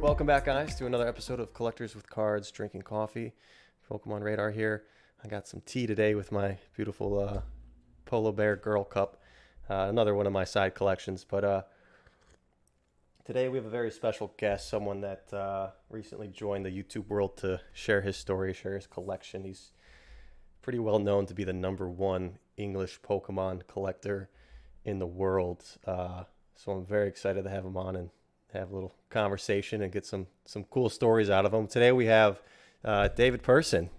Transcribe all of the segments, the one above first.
Welcome back, guys, to another episode of Collectors with Cards, Drinking Coffee. PokemonRadar here. I got some tea today with my beautiful Polo Bear Girl Cup. Another one of my side collections. But today we have a very special guest, someone that recently joined the YouTube world to share his story, share his collection. He's pretty well known to be the #1 English Pokemon collector in the world. So I'm very excited to have him on and have a little conversation and get some cool stories out of him. Today we have David Persin,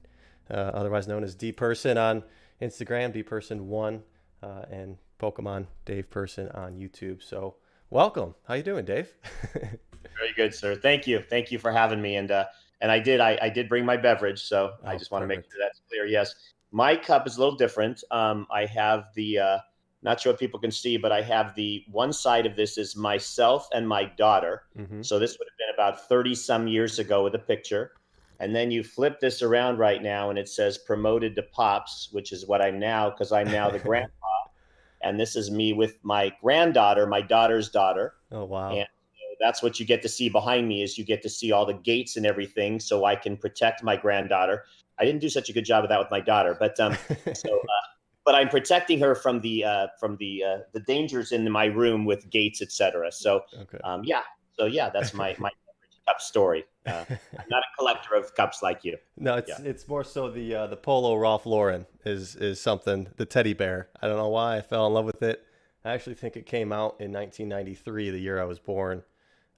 otherwise known as D Persin on Instagram, D Person1, and Pokemon Dave Persin on YouTube. So welcome. How you doing, Dave? Very good, sir. Thank you. Thank you for having me. And I did bring my beverage, so I just want to make Perfect. sure that's clear. Yes, my cup is a little different. I have the not sure if people can see, but I have the one side of this is myself and my daughter. Mm-hmm. So this would have been about 30 some years ago with a picture. And then you flip this around right now and it says promoted to Pops, which is what I'm now, because I'm now the grandpa. And this is me with my granddaughter, my daughter's daughter. Oh, wow. And that's what you get to see behind me is you get to see all the gates and everything so I can protect my granddaughter. I didn't do such a good job of that with my daughter, but but I'm protecting her from the dangers in my room with gates, etc. So Okay. That's my cup story. I'm not a collector of cups like you. No, it's more so the Polo Ralph Lauren is something, the teddy bear. I don't know why I fell in love with it. I actually think it came out in 1993, the year I was born.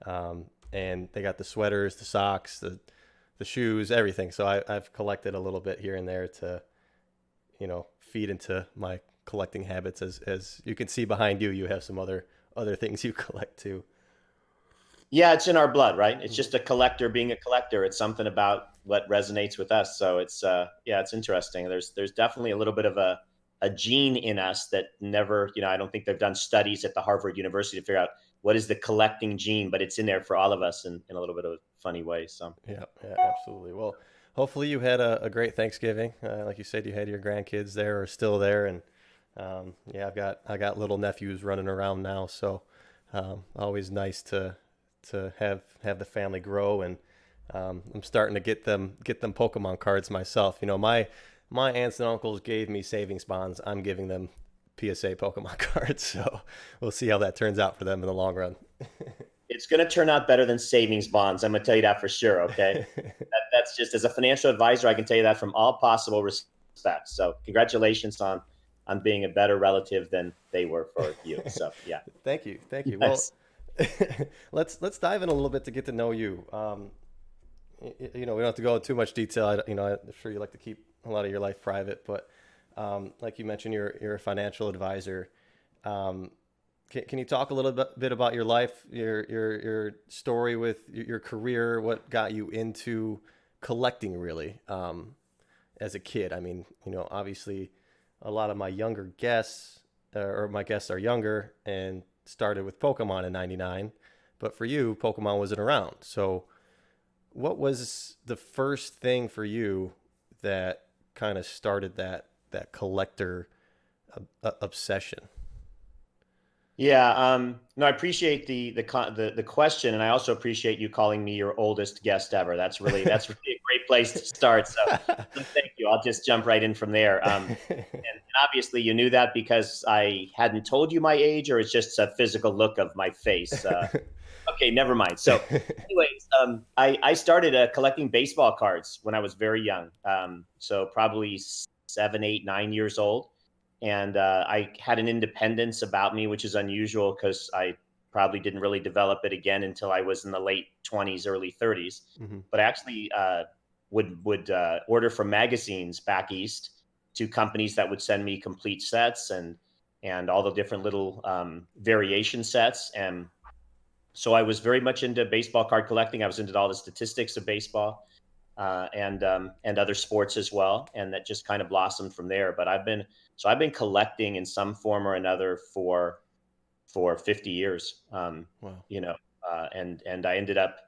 And they got the sweaters, the socks, the shoes, everything. So I've collected a little bit here and there to, feed into my collecting habits. As you can see behind you, you have some other things you collect too. Yeah, it's in our blood, right? It's just a collector being a collector. It's something about what resonates with us. So it's interesting. There's definitely a little bit of a gene in us that never, I don't think they've done studies at the Harvard University to figure out what is the collecting gene, but it's in there for all of us in a little bit of a funny way. So Yeah, absolutely. Well, hopefully you had a great Thanksgiving. Like you said, you had your grandkids there or still there, and I got little nephews running around now, so always nice to have the family grow, and I'm starting to get them Pokemon cards myself. My aunts and uncles gave me savings bonds. I'm giving them PSA Pokemon cards, so we'll see how that turns out for them in the long run. it's going to turn out better than savings bonds. I'm going to tell you that for sure. Okay. That's just as a financial advisor, I can tell you that from all possible respects. So congratulations on being a better relative than they were for you. So yeah. Thank you. Yes. Well, let's dive in a little bit to get to know you. We don't have to go into too much detail. I'm sure you like to keep a lot of your life private, but like you mentioned, you're a financial advisor. Can you talk a little bit about your life, your story with your career, what got you into collecting really as a kid? I mean, obviously a lot of my younger guests or my guests are younger and started with Pokemon in '99, but for you, Pokemon wasn't around. So what was the first thing for you that kind of started that collector obsession? Yeah. No, I appreciate the question, and I also appreciate you calling me your oldest guest ever. That's really a great place to start. So thank you. I'll just jump right in from there. And obviously, you knew that because I hadn't told you my age, or it's just a physical look of my face. Okay, never mind. So, anyways, I started collecting baseball cards when I was very young. So probably 7, 8, 9 years old. And I had an independence about me, which is unusual because I probably didn't really develop it again until I was in the late 20s, early 30s. Mm-hmm. But I actually would order from magazines back east to companies that would send me complete sets and all the different little variation sets. And so I was very much into baseball card collecting. I was into all the statistics of baseball and other sports as well, and that just kind of blossomed from there. But I've been collecting in some form or another for 50 years. Wow. And I ended up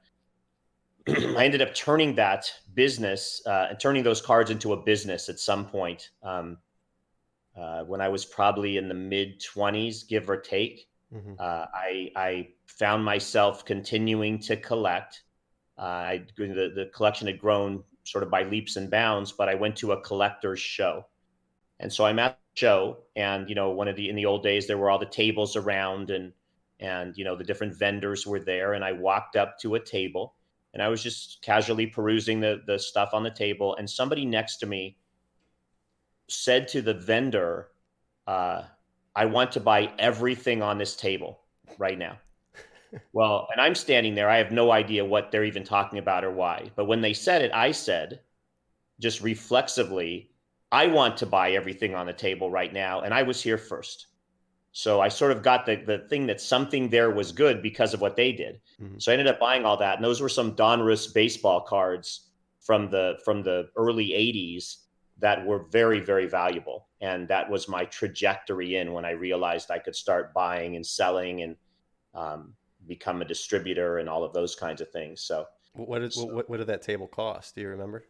I ended up turning that business and turning those cards into a business at some point when I was probably in the mid-20s, give or take. Mm-hmm. I found myself continuing to collect The collection had grown sort of by leaps and bounds, but I went to a collector's show. And so I'm at the show, and one of the in the old days there were all the tables around, and the different vendors were there, and I walked up to a table, and I was just casually perusing the stuff on the table, and somebody next to me said to the vendor, uh, "I want to buy everything on this table right now." Well, and I'm standing there. I have no idea what they're even talking about or why. But when they said it, I said, just reflexively, I want to buy everything on the table right now. And I was here first. So I sort of got the thing that something there was good because of what they did. Mm-hmm. So I ended up buying all that. And those were some Donruss baseball cards from the early 80s that were very, very valuable. And that was my trajectory in when I realized I could start buying and selling and become a distributor and all of those kinds of things. So What did that table cost? Do you remember?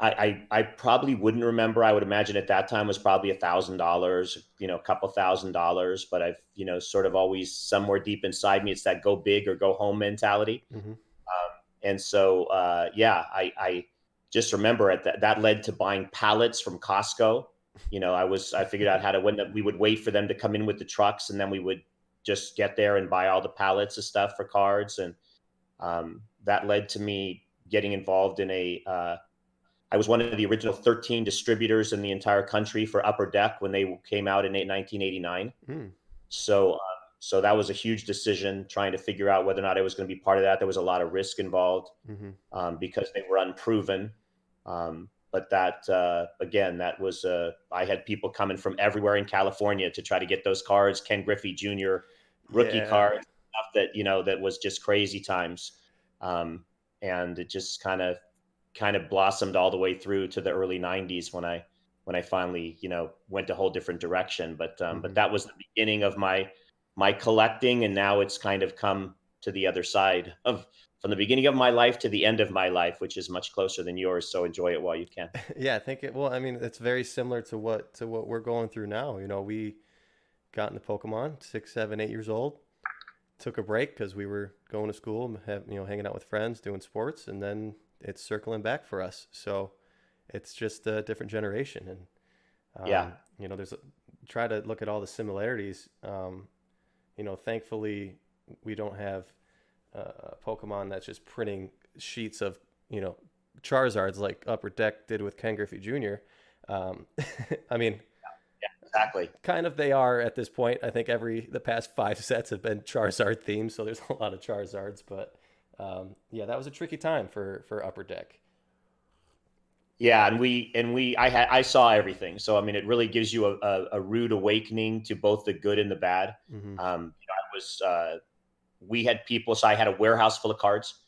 I probably wouldn't remember. I would imagine at that time was probably $1,000, a couple $1,000. But I've, sort of always somewhere deep inside me, it's that go big or go home mentality. Mm-hmm. And so, yeah, I just remember that led to buying pallets from Costco. I figured out how to we would wait for them to come in with the trucks, and then we would just get there and buy all the pallets of stuff for cards. And that led to me getting involved in I was one of the original 13 distributors in the entire country for Upper Deck when they came out in 1989. Mm. So that was a huge decision, trying to figure out whether or not I was going to be part of that. There was a lot of risk involved, because they were unproven. But that, again, that was, I had people coming from everywhere in California to try to get those cards, Ken Griffey Jr. rookie cards, stuff that was just crazy times. And it just kind of blossomed all the way through to the early 90s when I finally, went a whole different direction. But that was the beginning of my collecting. And now it's kind of come to the other side from the beginning of my life to the end of my life, which is much closer than yours. So enjoy it while you can. Yeah, I think well, I mean, it's very similar to what we're going through now. We got into Pokemon 6, 7, 8 years old, took a break because we were going to school, hanging out with friends, doing sports, and then it's circling back for us. So it's just a different generation. And, yeah, try to look at all the similarities. Thankfully we don't have Pokemon that's just printing sheets of, Charizards like Upper Deck did with Ken Griffey Jr. I mean, yeah, exactly. Kind of they are at this point. I think the past 5 sets have been Charizard themed, so there's a lot of Charizards. But yeah, that was a tricky time for Upper Deck. Yeah, I saw everything. So I mean, it really gives you a rude awakening to both the good and the bad. Mm-hmm. We had people. So I had a warehouse full of cards.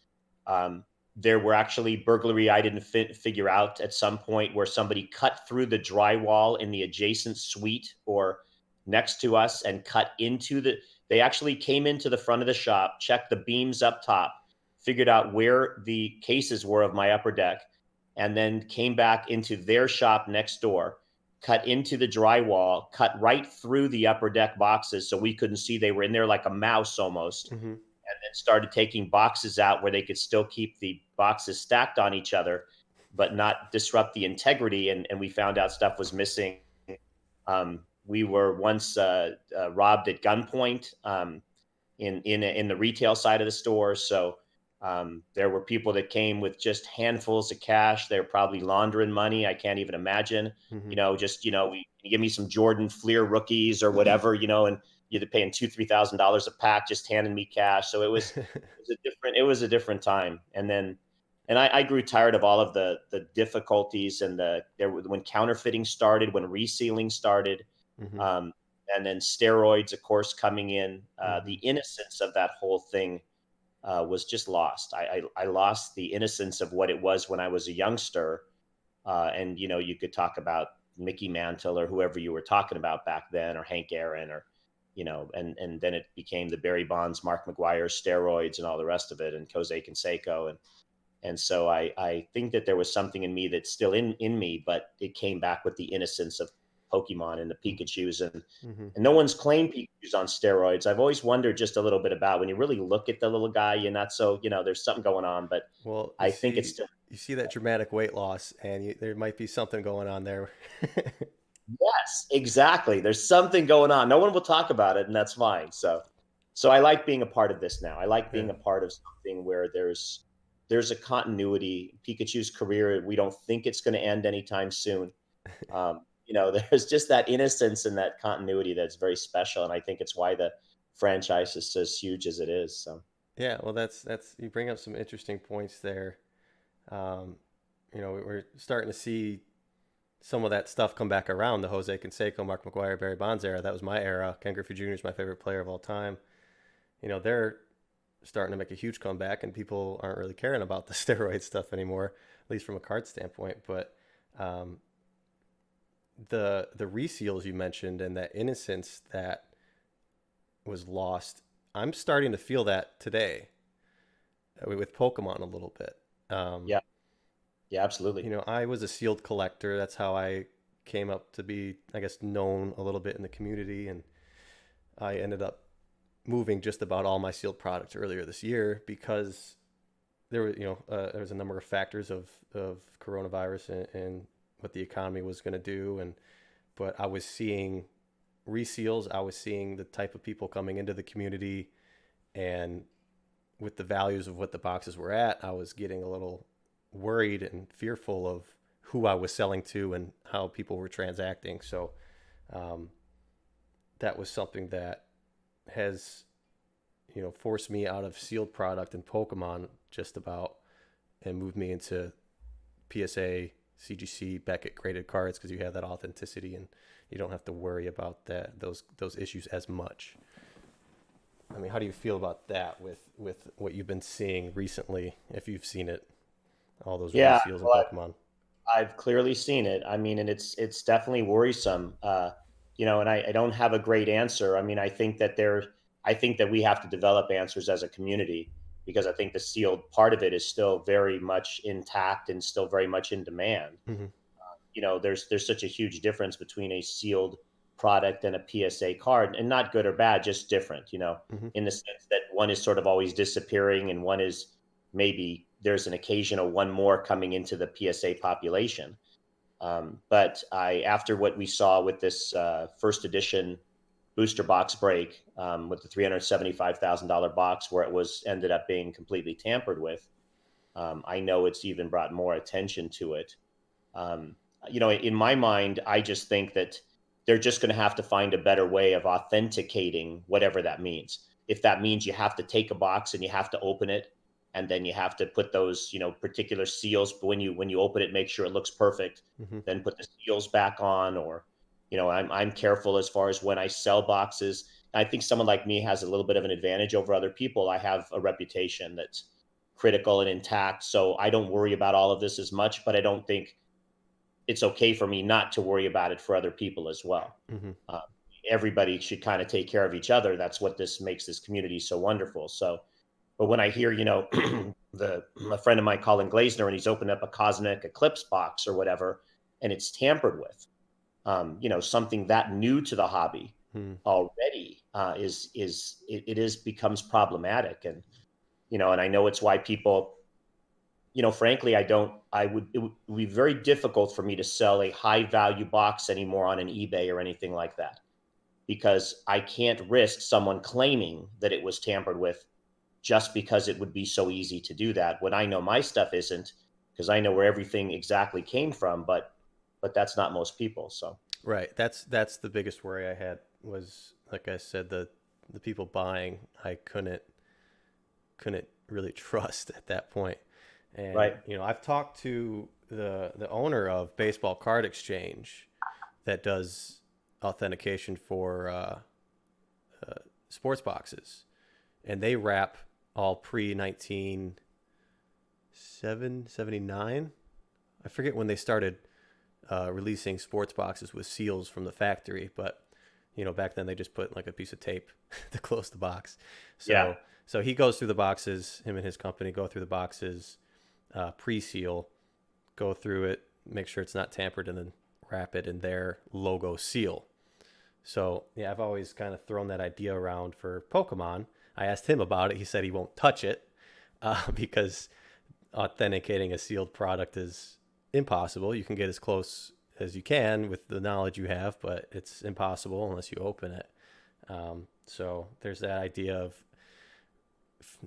There were actually burglary I didn't figure out at some point where somebody cut through the drywall in the adjacent suite or next to us and cut into they actually came into the front of the shop, checked the beams up top, figured out where the cases were of my Upper Deck, and then came back into their shop next door, cut into the drywall, cut right through the Upper Deck boxes so we couldn't see they were in there like a mouse almost. Mm-hmm. And then started taking boxes out where they could still keep the boxes stacked on each other, but not disrupt the integrity. And we found out stuff was missing. We were once robbed at gunpoint in the retail side of the store. So there were people that came with just handfuls of cash. They're probably laundering money. I can't even imagine. Mm-hmm. You give me some Jordan Fleer rookies or whatever, and you're paying $2,000-$3,000 a pack, just handing me cash. So it was a different time. And I grew tired of all of the difficulties and when counterfeiting started, when resealing started, Mm-hmm. and then steroids, of course, coming in. Mm-hmm. The innocence of that whole thing was just lost. I lost the innocence of what it was when I was a youngster. And you could talk about Mickey Mantle or whoever you were talking about back then, or Hank Aaron, or and then it became the Barry Bonds, Mark McGwire, steroids, and all the rest of it, and Jose Canseco, and so I think that there was something in me that's still in me, but it came back with the innocence of Pokemon and the Pikachus, Hmm. and no one's claimed Pikachus on steroids. I've always wondered just a little bit about when you really look at the little guy, you're not so, there's something going on, but Well, I think it's still. you see that dramatic weight loss, and there might be something going on there. Yes, exactly. There's something going on. No one will talk about it, and that's fine. So I like being a part of this now. I like Yeah. being a part of something where there's a continuity. Pikachu's career, we don't think it's going to end anytime soon. There's just that innocence and that continuity that's very special, and I think it's why the franchise is as huge as it is. So Yeah, well, that's you bring up some interesting points there. Um, we're starting to see some of that stuff come back around. The Jose Canseco, Mark McGuire, Barry Bonds era. That was my era. Ken Griffey Jr. is my favorite player of all time. They're starting to make a huge comeback, and people aren't really caring about the steroid stuff anymore, at least from a card standpoint. But um, the reseals you mentioned and that innocence that was lost, I'm starting to feel that today with Pokemon a little bit. Um, yeah, yeah, absolutely. I was a sealed collector. That's how I came up to be, I guess, known a little bit in the community. And I ended up moving just about all my sealed products earlier this year because there was a number of factors of coronavirus and what the economy was going to do. But I was seeing reseals. I was seeing the type of people coming into the community, and with the values of what the boxes were at, I was getting a little worried and fearful of who I was selling to and how people were transacting. So um, that was something that has, forced me out of sealed product and Pokemon just about, and moved me into PSA, CGC, Beckett graded cards because you have that authenticity and you don't have to worry about those issues as much. I mean, how do you feel about that with what you've been seeing recently, if you've seen it, all those Yeah, reseals in well, Pokemon? I've clearly seen it. I mean, and it's definitely worrisome. And I don't have a great answer. I mean, I think that we have to develop answers as a community because I think the sealed part of it is still very much intact and still very much in demand. Mm-hmm. There's such a huge difference between a sealed product and a PSA card, and not good or bad, just different. Mm-hmm. In the sense that one is sort of always disappearing, and one is maybe there's an occasional one more coming into the PSA population. But after what we saw with this first edition booster box break with the $375,000 box, where it was ended up being completely tampered with, I know it's even brought more attention to it. Um, in my mind, I just think that they're just going to have to find a better way of authenticating whatever that means. If that means you have to take a box and you have to open it, and then you have to put those, particular seals when you open it, make sure it looks perfect, Mm-hmm. then put the seals back on, or, I'm careful as far as when I sell boxes. I think someone like me has a little bit of an advantage over other people. I have a reputation that's critical and intact, so I don't worry about all of this as much, but I don't think it's okay for me not to worry about it for other people as well. Mm-hmm. Uh, Everybody should kind of take care of each other. That's what this makes this community so wonderful. So, but when I hear, a friend of mine, Colin Glazner, and he's opened up a Cosmic Eclipse box or whatever, and it's tampered with, something that new to the hobby Mm-hmm. already it is becomes problematic, and I know it's why people, frankly, it would be very difficult for me to sell a high value box anymore on an eBay or anything like that, because I can't risk someone claiming that it was tampered with just because it would be so easy to do that when I know my stuff isn't, because I know where everything exactly came from, but that's not most people. So Right. That's the biggest worry I had was, like I said, the people buying, I couldn't really trust at that point. And right. I've talked to the owner of Baseball Card Exchange that does authentication for sports boxes, and they wrap all pre 1979. I forget when they started releasing sports boxes with seals from the factory, but back then they just put like a piece of tape to close the box. Yeah. So he goes through the boxes. Him and his company go through the boxes, pre-seal, go through it, make sure it's not tampered, and then wrap it in their logo seal. So yeah, I've always kind of thrown that idea around for Pokemon. I asked him about it. He said he won't touch it because authenticating a sealed product is impossible. You can get as close as you can with the knowledge you have, but it's impossible unless you open it. So there's that idea of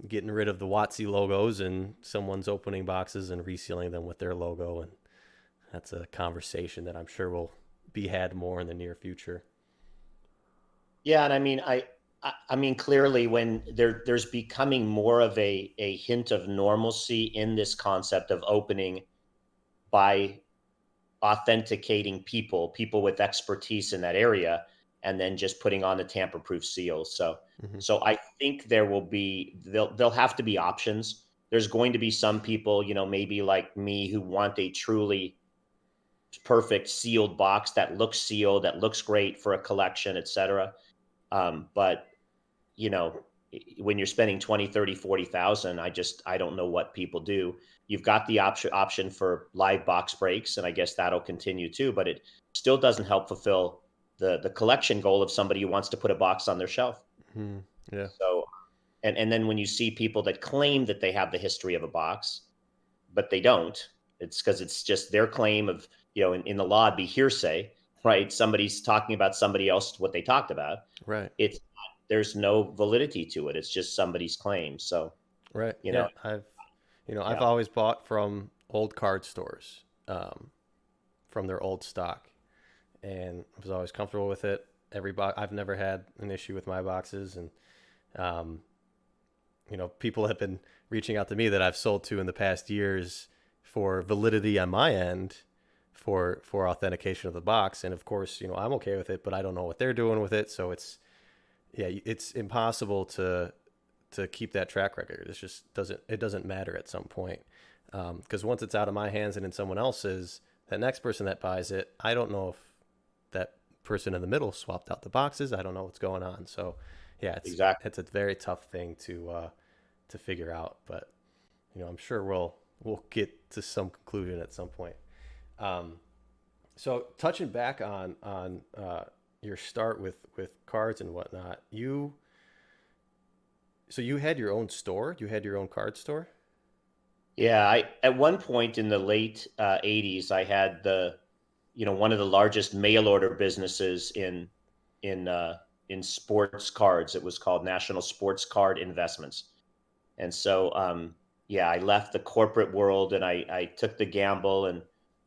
getting rid of the WotC logos and someone's opening boxes and resealing them with their logo. And that's a conversation that I'm sure will be had more in the near future. Yeah, and I mean, clearly, when there's becoming more of a hint of normalcy in this concept of opening by authenticating people with expertise in that area, and then just putting on the tamper-proof seal. So, Mm-hmm. so I think there'll have to be options. There's going to be some people, maybe like me, who want a truly perfect sealed box that looks sealed, that looks great for a collection, etc. But you know, when you're spending 20, 30, 40,000, I don't know what people do. You've got the option for live box breaks, and I guess that'll continue too, but it still doesn't help fulfill the collection goal of somebody who wants to put a box on their shelf. Mm-hmm. Yeah. So, and then when you see people that claim that they have the history of a box, but they don't, it's because it's just their claim of, in the law, it'd be hearsay, right? Somebody's talking about somebody else, what they talked about. Right. It's There's no validity to it. It's just somebody's claim. So, Right. you know, Yeah. I've yeah, always bought from old card stores, from their old stock, and I was always comfortable with it. I've never had an issue with my boxes, and um, people have been reaching out to me that I've sold to in the past years for validity on my end for authentication of the box, and of course, I'm okay with it, but I don't know what they're doing with it, so it's impossible to keep that track record. It doesn't matter at some point, because once it's out of my hands and in someone else's, that next person that buys it, I don't know if that person in the middle swapped out the boxes. I don't know what's going on. So yeah, it's exactly. it's a very tough thing to figure out, but I'm sure we'll get to some conclusion at some point. Um, so touching back on your start with cards and whatnot, you had your own store, you had your own card store. Yeah, at one point in the late 80s, I had one of the largest mail order businesses in uh, in sports cards. It was called National Sports Card Investments. And so, yeah, I left the corporate world and I took the gamble and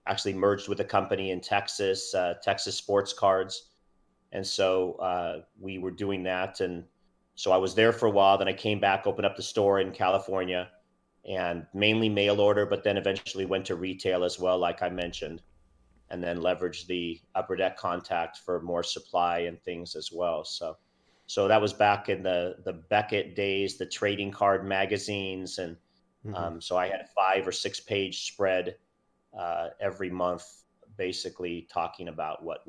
actually merged with a company in Texas, Texas Sports Cards. And so we were doing that. And so I was there for a while. Then I came back, opened up the store in California, and mainly mail order, but then eventually went to retail as well, like I mentioned, and then leveraged the upper deck contact for more supply and things as well. So that was back in the Beckett days, the trading card magazines, and Mm-hmm. so I had a 5 or 6 page spread every month, basically talking about what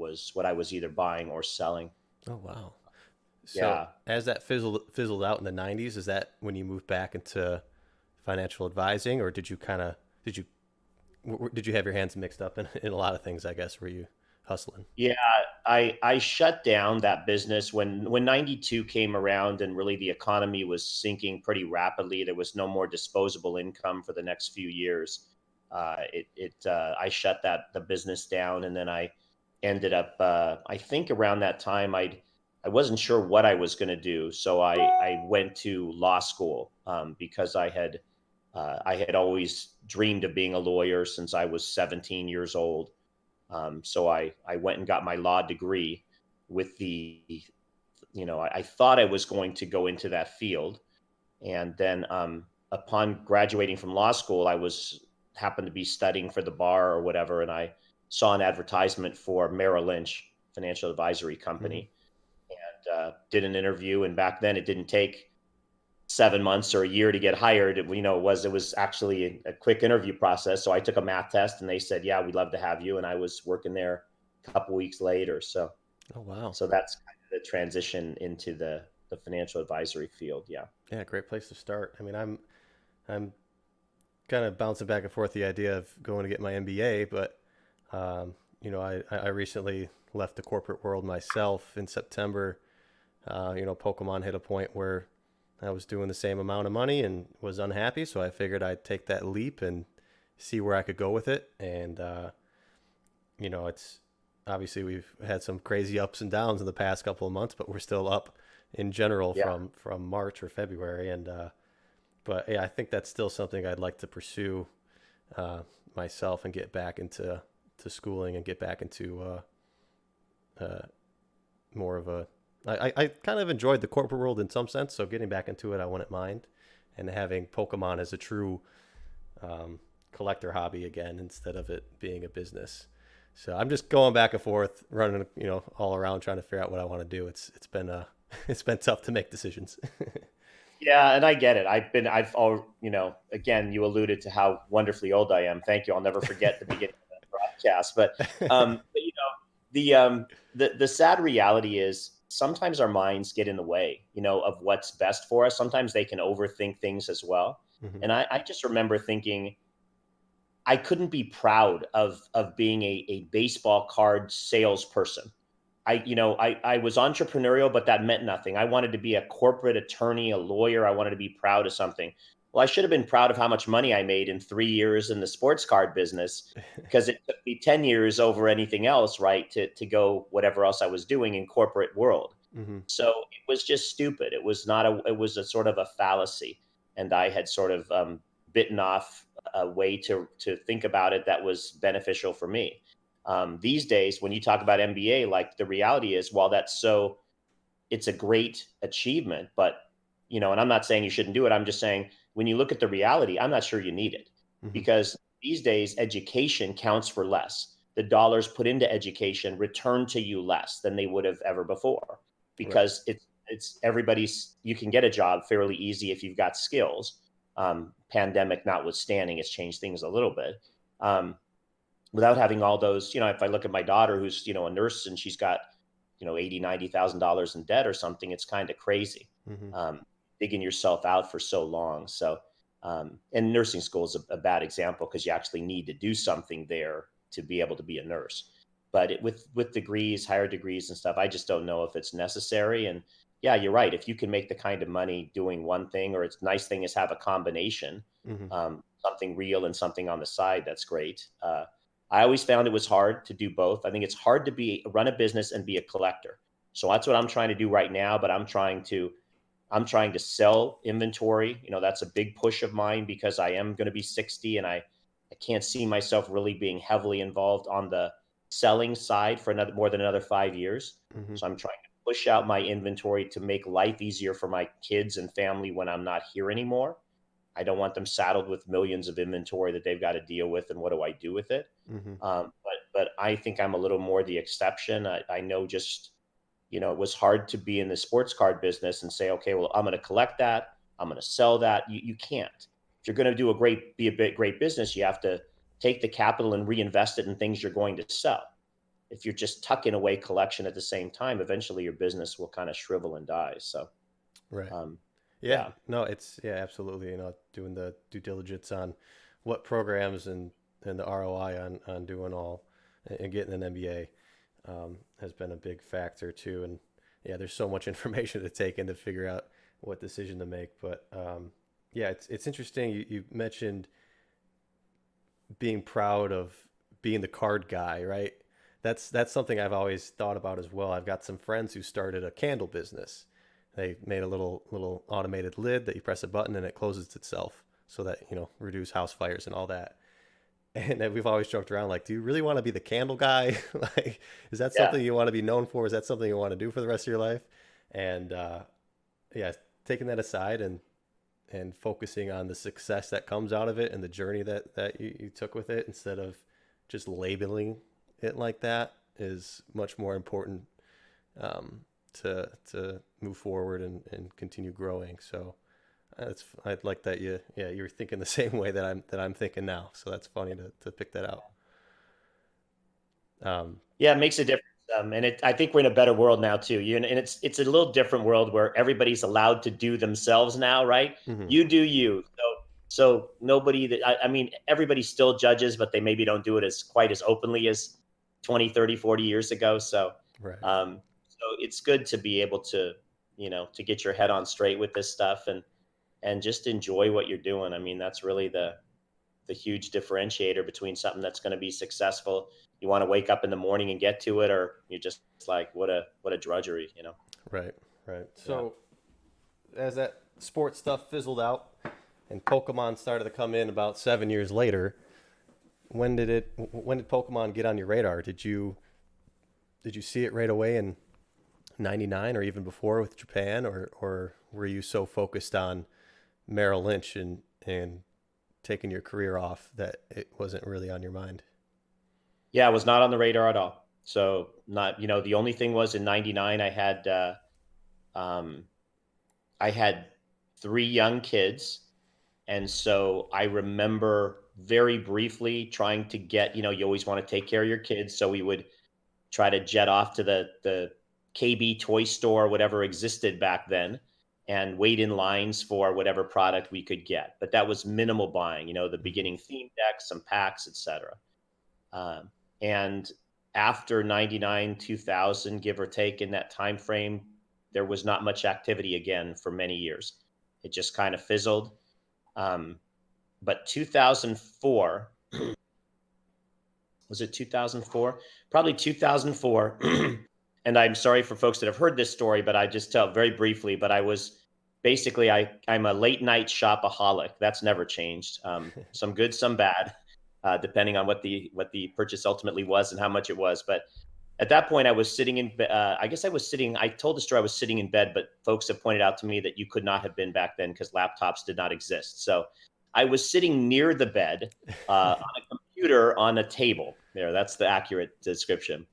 I was either buying or selling. Oh wow. So Yeah. as that fizzled out in the '90s, is that when you moved back into financial advising, or did you have your hands mixed up in a lot of things? I guess, were you hustling? Yeah, I shut down that business when 92 came around and really the economy was sinking pretty rapidly. There was no more disposable income for the next few years. I shut the business down, and then I ended up I think around that time I wasn't sure what I was going to do, so I went to law school because I had always dreamed of being a lawyer since I was 17 years old. So I went and got my law degree with I thought I was going to go into that field. And then upon graduating from law school, happened to be studying for the bar or whatever. And I saw an advertisement for Merrill Lynch financial advisory Mm-hmm. company and did an interview. And back then it didn't take 7 months or a year to get hired. It was actually a quick interview process. So I took a math test and they said, yeah, we'd love to have you. And I was working there a couple weeks later. So, Oh wow. so that's kind of the transition into the financial advisory field. Yeah. Yeah, great place to start. I mean, I'm kind of bouncing back and forth the idea of going to get my MBA, but I recently left the corporate world myself in September. Pokemon hit a point where I was doing the same amount of money and was unhappy. So I figured I'd take that leap and see where I could go with it. And, it's obviously we've had some crazy ups and downs in the past couple of months, but we're still up in general Yeah. from March or February. But yeah, I think that's still something I'd like to pursue uh, myself and get back into to schooling and get back into more of a. I kind of enjoyed the corporate world in some sense, so getting back into it, I wouldn't mind, and having Pokemon as a true collector hobby again instead of it being a business. So I'm just going back and forth, running, all around trying to figure out what I want to do. It's been it's been tough to make decisions. Yeah, and I get it. I've all, again, you alluded to how wonderfully old I am. Thank you. I'll never forget the beginning of the broadcast. But the sad reality is sometimes our minds get in the way, of what's best for us. Sometimes they can overthink things as well. Hmm. And I just remember thinking I couldn't be proud of being a baseball card salesperson. I was entrepreneurial, but that meant nothing. I wanted to be a corporate attorney, a lawyer. I wanted to be proud of something. Well, I should have been proud of how much money I made in 3 years in the sports card business, because it took me 10 years over anything else, right, to go whatever else I was doing in corporate world. Hmm. So it was just stupid. It was a sort of a fallacy. And I had sort of bitten off a way to think about it that was beneficial for me. These days, when you talk about MBA, like the reality is, while it's a great achievement, but and I'm not saying you shouldn't do it. I'm just saying when you look at the reality, I'm not sure you need it, Hmm. because these days education counts for less. The dollars put into education return to you less than they would have ever before, Right. because it's everybody's. You can get a job fairly easy if you've got skills. Pandemic notwithstanding, it's changed things a little bit. Um, Without having all those, if I look at my daughter who's, a nurse, and she's got, 80, $90,000 in debt or something, it's kind of crazy. Hmm. Um, Digging yourself out for so long. So, and nursing school is a bad example, because you actually need to do something there to be able to be a nurse. But with degrees, higher degrees and stuff, I just don't know if it's necessary. And yeah, you're right. If you can make the kind of money doing one thing, or it's nice thing is have a combination, Hmm. something real and something on the side, that's great. I always found it was hard to do both. I think it's hard to run a business and be a collector. So that's what I'm trying to do right now. But I'm trying to sell inventory. That's a big push of mine, because I am going to be 60, and I can't see myself really being heavily involved on the selling side for more than another 5 years. Hmm. So I'm trying to push out my inventory to make life easier for my kids and family when I'm not here anymore. I don't want them saddled with millions of inventory that they've got to deal with, and what do I do with it? Hmm. But I think I'm a little more the exception. I know, just it was hard to be in the sports card business and say, okay, well, I'm going to collect that, I'm going to sell that. You can't. If you're going to be a great business, you have to take the capital and reinvest it in things you're going to sell. If you're just tucking away collection at the same time, eventually your business will kind of shrivel and die. So, Right. um, Yeah, yeah. no, it's yeah, absolutely. Doing the due diligence on what programs and the ROI on doing all and getting an MBA has been a big factor too. And yeah, there's so much information to take in to figure out what decision to make. But yeah, it's interesting. You mentioned being proud of being the card guy, right? That's something I've always thought about as well. I've got some friends who started a candle business. They made a little automated lid that you press a button and it closes itself, so that reduce house fires and all that. And then we've always joked around like, do you really want to be the candle guy? Like, is that Yeah. something you want to be known for? Is that something you want to do for the rest of your life? And yeah, taking that aside and focusing on the success that comes out of it and the journey that you took with it, instead of just labeling it like that, is much more important to move forward and continue growing. So I'd like that you're thinking the same way that I'm thinking now. So that's funny to pick that out. Um, Yeah, it makes a difference. And I think we're in a better world now too. And it's a little different world where everybody's allowed to do themselves now, right? mhm. You do you. So nobody I mean, everybody still judges, but they maybe don't do it as quite as openly as 20, 30, 40 years ago. Right. So it's good to be able to, to get your head on straight with this stuff and just enjoy what you're doing. I mean, that's really the huge differentiator between something that's going to be successful. You want to wake up in the morning and get to it, or you're just like, what a drudgery, Right. Right. Yeah. So as that sports stuff fizzled out and Pokemon started to come in about 7 years later, when did Pokemon get on your radar? Did you see it right away in '99 or even before with Japan, or were you so focused on Merrill Lynch and taking your career off that it wasn't really on your mind? Yeah, it was not on the radar at all. So not, the only thing was in '99, um, I had three young kids. And so I remember very briefly trying to get, you always want to take care of your kids. So we would try to jet off to the KB toy store, whatever existed back then, and wait in lines for whatever product we could get. But that was minimal buying, the beginning theme decks, some packs, etc. Um, and after 99, 2000, give or take in that time frame, there was not much activity again for many years. It just kind of fizzled. Um, but 2004, was it 2004? Probably 2004. And I'm sorry for folks that have heard this story, but I just tell very briefly, but I was basically, I'm a late night shopaholic. That's never changed. Some good, some bad, depending on what the purchase ultimately was and how much it was. But at that point, I was sitting in, I guess I told the story, I was sitting in bed, but folks have pointed out to me that you could not have been back then because laptops did not exist. So I was sitting near the bed on a computer on a table. There, that's the accurate description.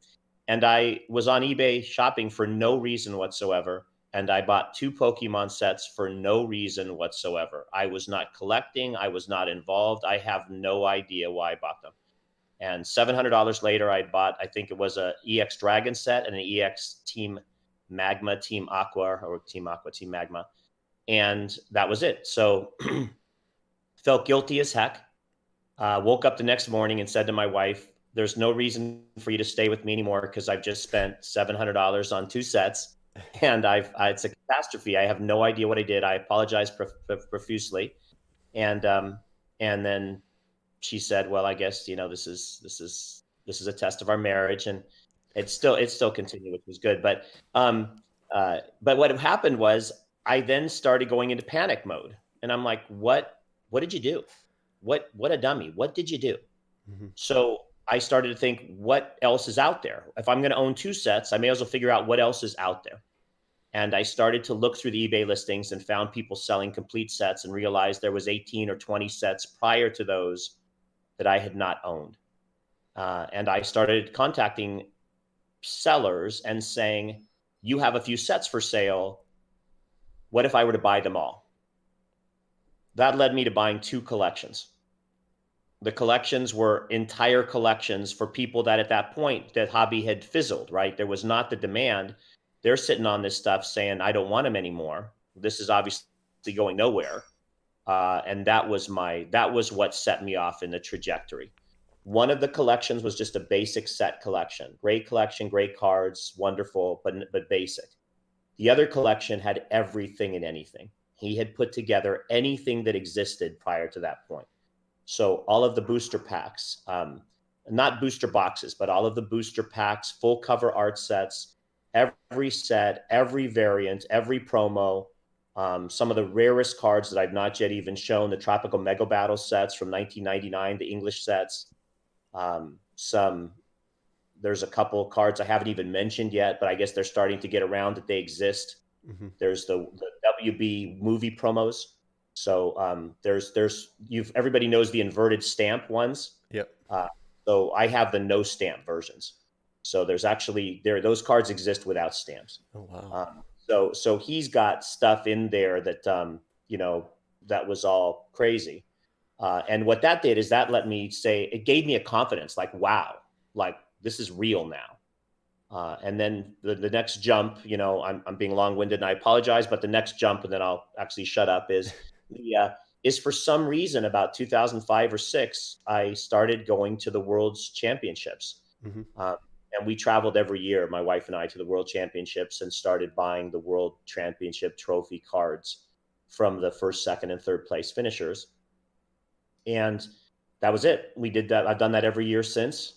And I was on eBay shopping for no reason whatsoever. And I bought two Pokemon sets for no reason whatsoever. I was not collecting. I was not involved. I have no idea why I bought them. And $700 later, I bought, I think it was a EX Dragon set and an EX Team Magma, Team Aqua, or Team Aqua, Team Magma. And that was it. So felt guilty as heck. Woke up the next morning and said to my wife, there's no reason for you to stay with me anymore because I've just spent $700 on two sets and it's a catastrophe. I have no idea what I did. I apologize profusely. And then she said, well, I guess, this is a test of our marriage, and it still continued, which was good. But what happened was I then started going into panic mode, and I'm like, what did you do? What a dummy. What did you do? Mm-hmm. So I started to think, what else is out there? If I'm going to own two sets, I may as well figure out what else is out there. And I started to look through the eBay listings and found people selling complete sets and realized there was 18 or 20 sets prior to those that I had not owned. And I started contacting sellers and saying, you have a few sets for sale. What if I were to buy them all? That led me to buying two collections. The collections were entire collections for people that at that point, that hobby had fizzled, right? There was not the demand. They're sitting on this stuff saying, I don't want them anymore. This is obviously going nowhere. And that was what set me off in the trajectory. One of the collections was just a basic set collection. Great collection, great cards, wonderful, but basic. The other collection had everything and anything. He had put together anything that existed prior to that point. So all of the booster packs, not booster boxes, but all of the booster packs, full cover art sets, every set, every variant, every promo, some of the rarest cards that I've not yet even shown, the Tropical Mega Battle sets from 1999, the English sets. There's a couple of cards I haven't even mentioned yet, but I guess they're starting to get around that they exist. Mm-hmm. There's the WB movie promos. So everybody knows the inverted stamp ones. Yep. So I have the no stamp versions. So there's actually those cards exist without stamps. Oh wow. So he's got stuff in there that that was all crazy. And what that did is that let me say, it gave me a confidence, like, wow, like this is real now. And then the next jump, I'm being long-winded and I apologize, but the next jump, and then I'll actually shut up, is for some reason about 2005 or 6, I started going to the World's Championships. Hmm. Um, and we traveled every year, my wife and I, to the World Championships and started buying the World Championship trophy cards from the first, second, and third place finishers. And that was it. We did that. I've done that every year since.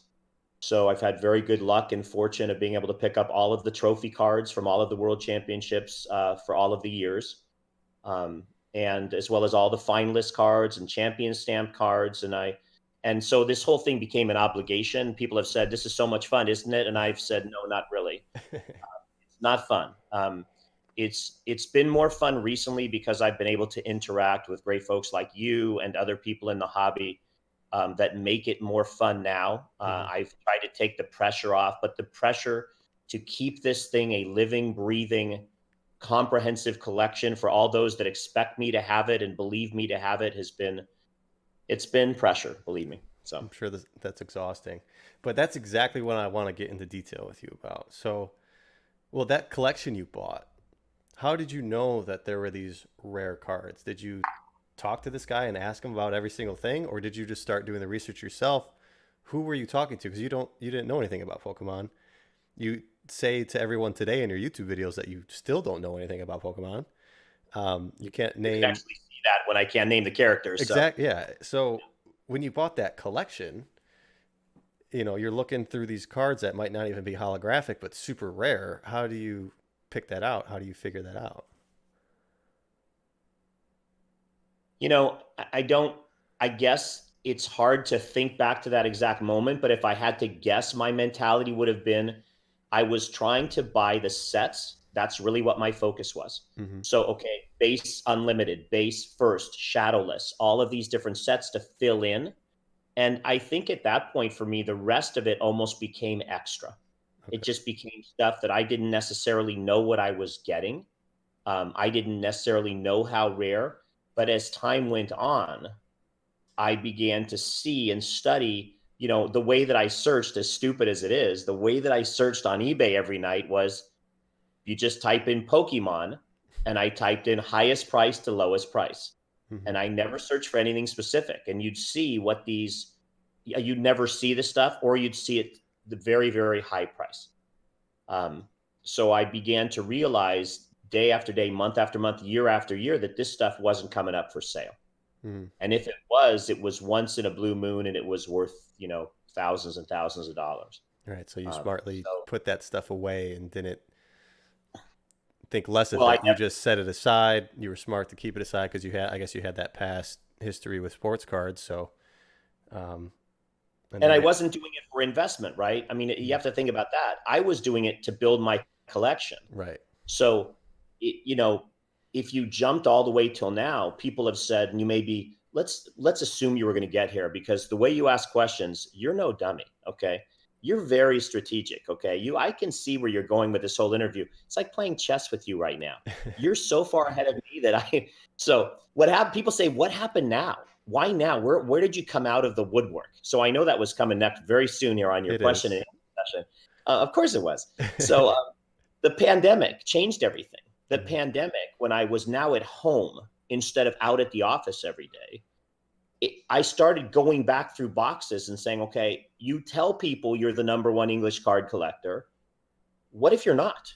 So I've had very good luck and fortune of being able to pick up all of the trophy cards from all of the World Championships for all of the years, um, and as well as all the finalist cards and champion stamp cards. And so this whole thing became an obligation. People have said, "This is so much fun, isn't it?" And I've said, "No, not really. It's not fun." It's been more fun recently because I've been able to interact with great folks like you and other people in the hobby that make it more fun now. Hmm. I've tried to take the pressure off, but the pressure to keep this thing a living, breathing, comprehensive collection for all those that expect me to have it and believe me to have it it's been pressure, believe me. So I'm sure that's exhausting, but that's exactly what I want to get into detail with you about. So, well, that collection you bought, how did you know that there were these rare cards? Did you talk to this guy and ask him about every single thing, or did you just start doing the research yourself? Who were you talking to? Because you didn't know anything about Pokemon. You say to everyone today in your YouTube videos that you still don't know anything about Pokemon. You can't you can name actually see that when I can't name the characters. So exact. Yeah. So when you bought that collection, you're looking through these cards that might not even be holographic, but super rare. How do you pick that out? How do you figure that out? I don't, I guess it's hard to think back to that exact moment, but if I had to guess, my mentality would have been I was trying to buy the sets. That's really what my focus was. Hmm. So, okay, base unlimited, base first, shadowless, all of these different sets to fill in. And I think at that point for me, the rest of it almost became extra. It Okay. just became stuff that I didn't necessarily know what I was getting. I didn't necessarily know how rare, but as time went on, I began to see and study. The way that I searched, as stupid as it is, the way that I searched on eBay every night was you just type in Pokemon, and I typed in highest price to lowest price. Hmm. And I never searched for anything specific. And you'd see what you'd never see the stuff, or you'd see it the very, very high price. Um, so I began to realize day after day, month after month, year after year, that this stuff wasn't coming up for sale. Hmm. And if it was once in a blue moon, and it was worth, thousands and thousands of dollars. All right. So you smartly So, put that stuff away and didn't think less of well, it. You just set it aside. You were smart to keep it aside because I guess you had that past history with sports cards. So, um, and and then I wasn't doing it for investment, right? I mean, you have to think about that. I was doing it to build my collection. right. So, if you jumped all the way till now, people have said, and you may be, let's assume you were going to get here because the way you ask questions, you're no dummy, okay? You're very strategic, okay? I can see where you're going with this whole interview. It's like playing chess with you right now. You're so far ahead of me that so what happened? People say, what happened now? Why now? Where did you come out of the woodwork? So I know that was coming next very soon here on your It question and is. answer session. Of course it was. So the pandemic changed everything. The Mhm. pandemic, when I was now at home instead of out at the office every day, I started going back through boxes and saying, okay, you tell people you're the number one English card collector. What if you're not?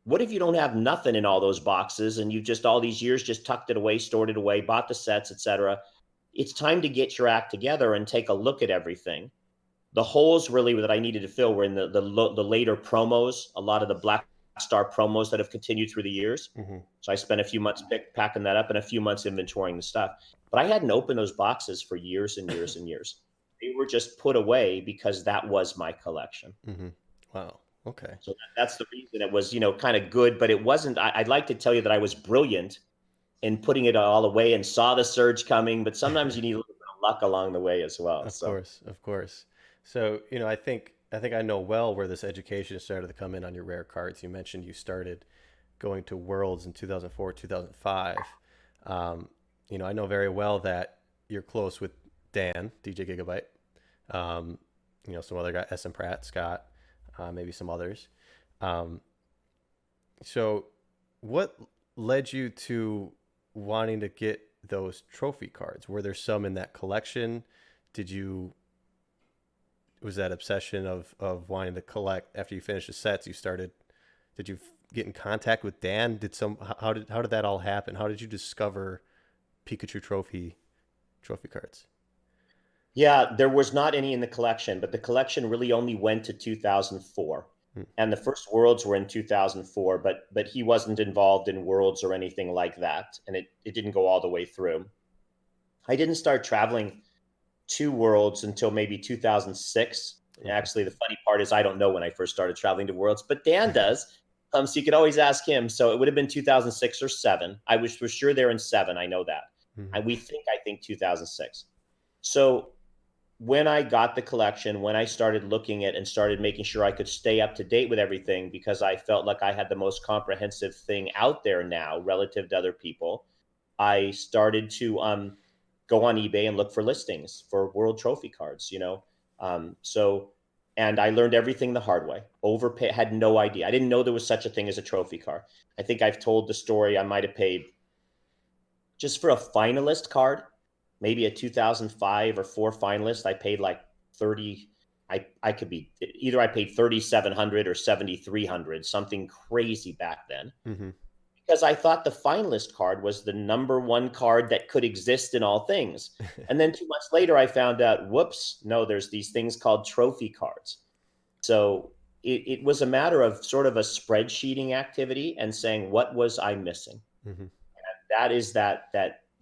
What if you don't have nothing in all those boxes and you just all these years just tucked it away, stored it away, bought the sets, etc.? It's time to get your act together and take a look at everything. The holes really that I needed to fill were in the later promos, a lot of the Black Star promos that have continued through the years. Mhm. So I spent a few months packing that up and a few months inventorying the stuff. But I hadn't opened those boxes for years and years and years. They were just put away because that was my collection. Mhm. Wow. Okay. So that's the reason it was, kind of good, but it wasn't. I'd like to tell you that I was brilliant in putting it all away and saw the surge coming, but sometimes you need a little bit of luck along the way as well. Of So course. Of course. So, I think I know well where this education started to come in on your rare cards. You mentioned you started going to Worlds in 2004, 2005. Um, I know very well that you're close with Dan, DJ Gigabyte. Um, some other guy, SM Pratt, Scott, maybe some others. Um, so, what led you to wanting to get those trophy cards? Were there some in that collection? Did you was that obsession of wanting to collect after you finished the sets? You started. Did you get in contact with Dan? How did that all happen? How did you discover Pikachu trophy cards? Yeah, there was not any in the collection, but the collection really only went to 2004. Hmm. And the first Worlds were in 2004, but he wasn't involved in Worlds or anything like that, and it didn't go all the way through. I didn't start traveling to Worlds until maybe 2006. Okay. Actually, the funny part is I don't know when I first started traveling to Worlds, but Dan does. So you could always ask him. So it would have been 2006 or seven. I was for sure there in seven. I know that. Hmm. And I think 2006. So when I got the collection, when I started looking at and started making sure I could stay up to date with everything, because I felt like I had the most comprehensive thing out there now relative to other people, I started to go on eBay and look for listings for World Trophy cards. So and I learned everything the hard way. Overpay, had no idea. I didn't know there was such a thing as a trophy card. I think I've told the story. I might have paid just for a finalist card, maybe a 2005 or four finalist. I paid like 30. I could be either I paid 3,700 or 7,300, something crazy back then, Hmm. because I thought the finalist card was the number one card that could exist in all things. And then 2 months later, I found out, whoops, no, there's these things called trophy cards. So it was a matter of sort of a spreadsheeting activity and saying, what was I missing? Hmm. That is that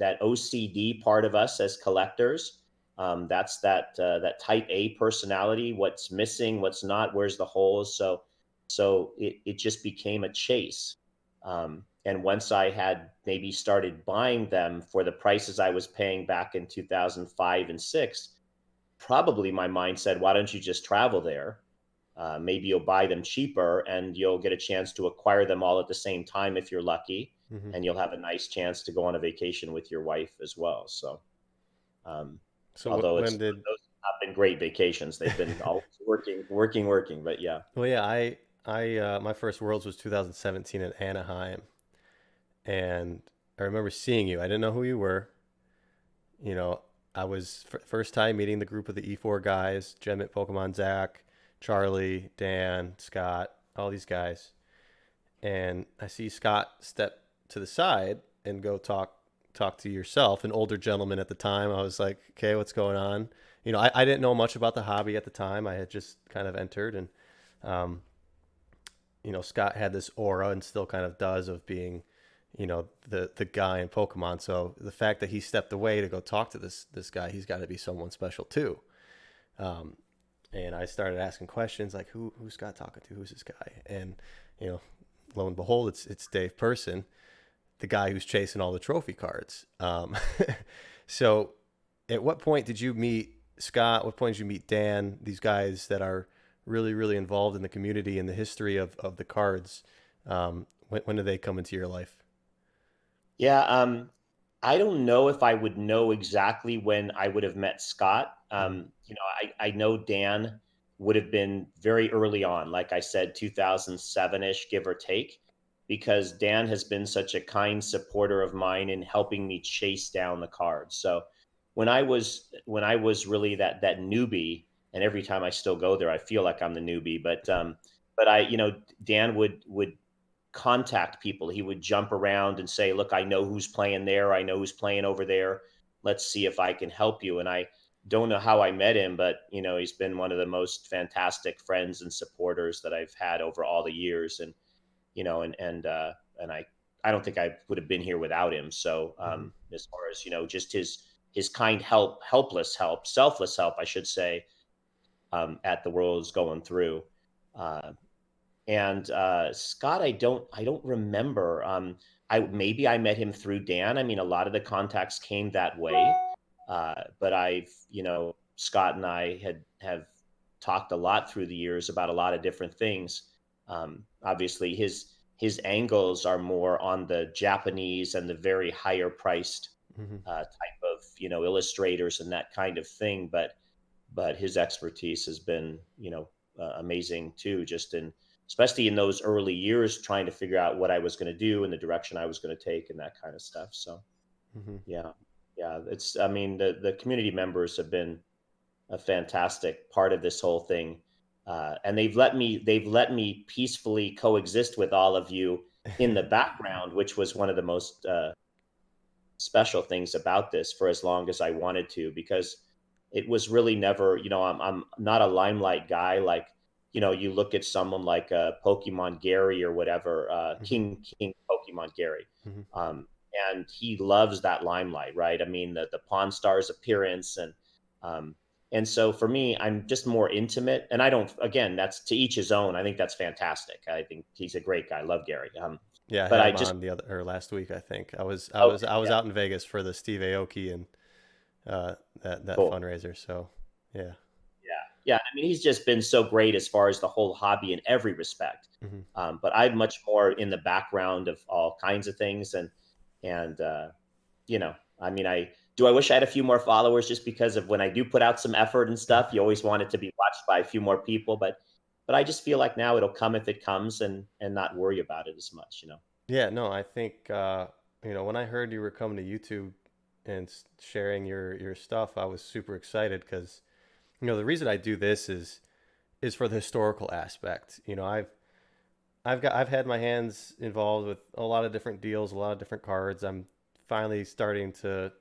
OCD part of us as collectors. That's that type A personality. What's missing? What's not? Where's the holes? So it just became a chase. And once I had maybe started buying them for the prices I was paying back in 2005 and six, probably my mind said, why don't you just travel there? Maybe you'll buy them cheaper and you'll get a chance to acquire them all at the same time if you're lucky, Hmm. and you'll have a nice chance to go on a vacation with your wife as well. So, um, So although when did? those have not been great vacations, they've been always working, working, working. But yeah, Well, yeah, I my first Worlds was 2017 in Anaheim, and I remember seeing you. I didn't know who you were. You know, I was first time meeting the group of the E4 guys, Gem at Pokemon, Zach, Charlie, Dan, Scott, all these guys. And I see Scott step to the side and go talk to yourself, an older gentleman at the time. I was like, okay, what's going on? I didn't know much about the hobby at the time. I had just kind of entered, and um, Scott had this aura and still kind of does of being, the guy in Pokemon. So the fact that he stepped away to go talk to this guy, he's got to be someone special too. Um, and I started asking questions like, who's Scott talking to? Who's this guy? And you know, lo and behold, it's Dave Person, the guy who's chasing all the trophy cards. So, at what point did you meet Scott? What point did you meet Dan? These guys that are really, really involved in the community and the history of the cards. When did they come into your life? yeah. I don't know if I would know exactly when I would have met Scott. Mm-hmm. I know Dan would have been very early on, like I said, 2007-ish, give or take, because Dan has been such a kind supporter of mine in helping me chase down the cards. So when I was really that newbie, and every time I still go there, I feel like I'm the newbie, but Dan would contact people. He would jump around and say, look, I know who's playing there. I know who's playing over there. Let's see if I can help you. And I don't know how I met him, but he's been one of the most fantastic friends and supporters that I've had over all the years. And, and I don't think I would have been here without him. So, Mm-hmm. as far as, just his kind helpless help, selfless help, I should say, at the world is going through. Uh, and Scott, I don't remember. I met him through Dan. I mean, a lot of the contacts came that way. But Scott and I have talked a lot through the years about a lot of different things. Obviously, his angles are more on the Japanese and the very higher priced Mm-hmm. type of illustrators and that kind of thing. But his expertise has been amazing too, just in especially in those early years, trying to figure out what I was going to do and the direction I was going to take and that kind of stuff. So Mm-hmm. yeah, yeah, I mean, the community members have been a fantastic part of this whole thing. And they've let me peacefully coexist with all of you in the background, which was one of the most special things about this for as long as I wanted to, because it was really never, I'm not a limelight guy. Like, you look at someone like Pokemon Gary or whatever, Hmm. King Pokemon Gary. Hmm. Um, and he loves that limelight, right? I mean, the Pawn Stars appearance, um, and so for me, I'm just more intimate. And I don't, again, that's to each his own. I think that's fantastic. I think he's a great guy. I love Gary. Yeah, I But had I him just, on the other or last week. I think okay, I was yeah, out in Vegas for the Steve Aoki and that cool. fundraiser. So yeah. Yeah, yeah. I mean, he's just been so great as far as the whole hobby in every respect. Hmm. But I'm much more in the background of all kinds of things, and I mean, I wish I had a few more followers just because of when I do put out some effort and stuff. You always want it to be watched by a few more people, but I just feel like now it'll come if it comes, and not worry about it as much. Yeah, no, I think when I heard you were coming to YouTube and sharing your stuff, I was super excited because the reason I do this is for the historical aspect. I've had my hands involved with a lot of different deals, a lot of different cards. I'm finally starting to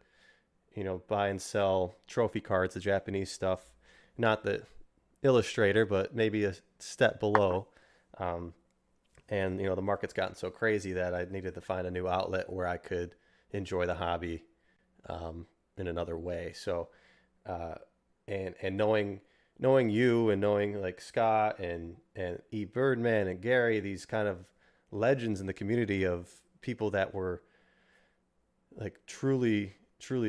buy and sell trophy cards, the Japanese stuff, not the Illustrator, but maybe a step below. Um, and the market's gotten so crazy that I needed to find a new outlet where I could enjoy the hobby in another way. So, uh, and knowing you and knowing like Scott and E Birdman and Gary, these kind of legends in the community of people that were like truly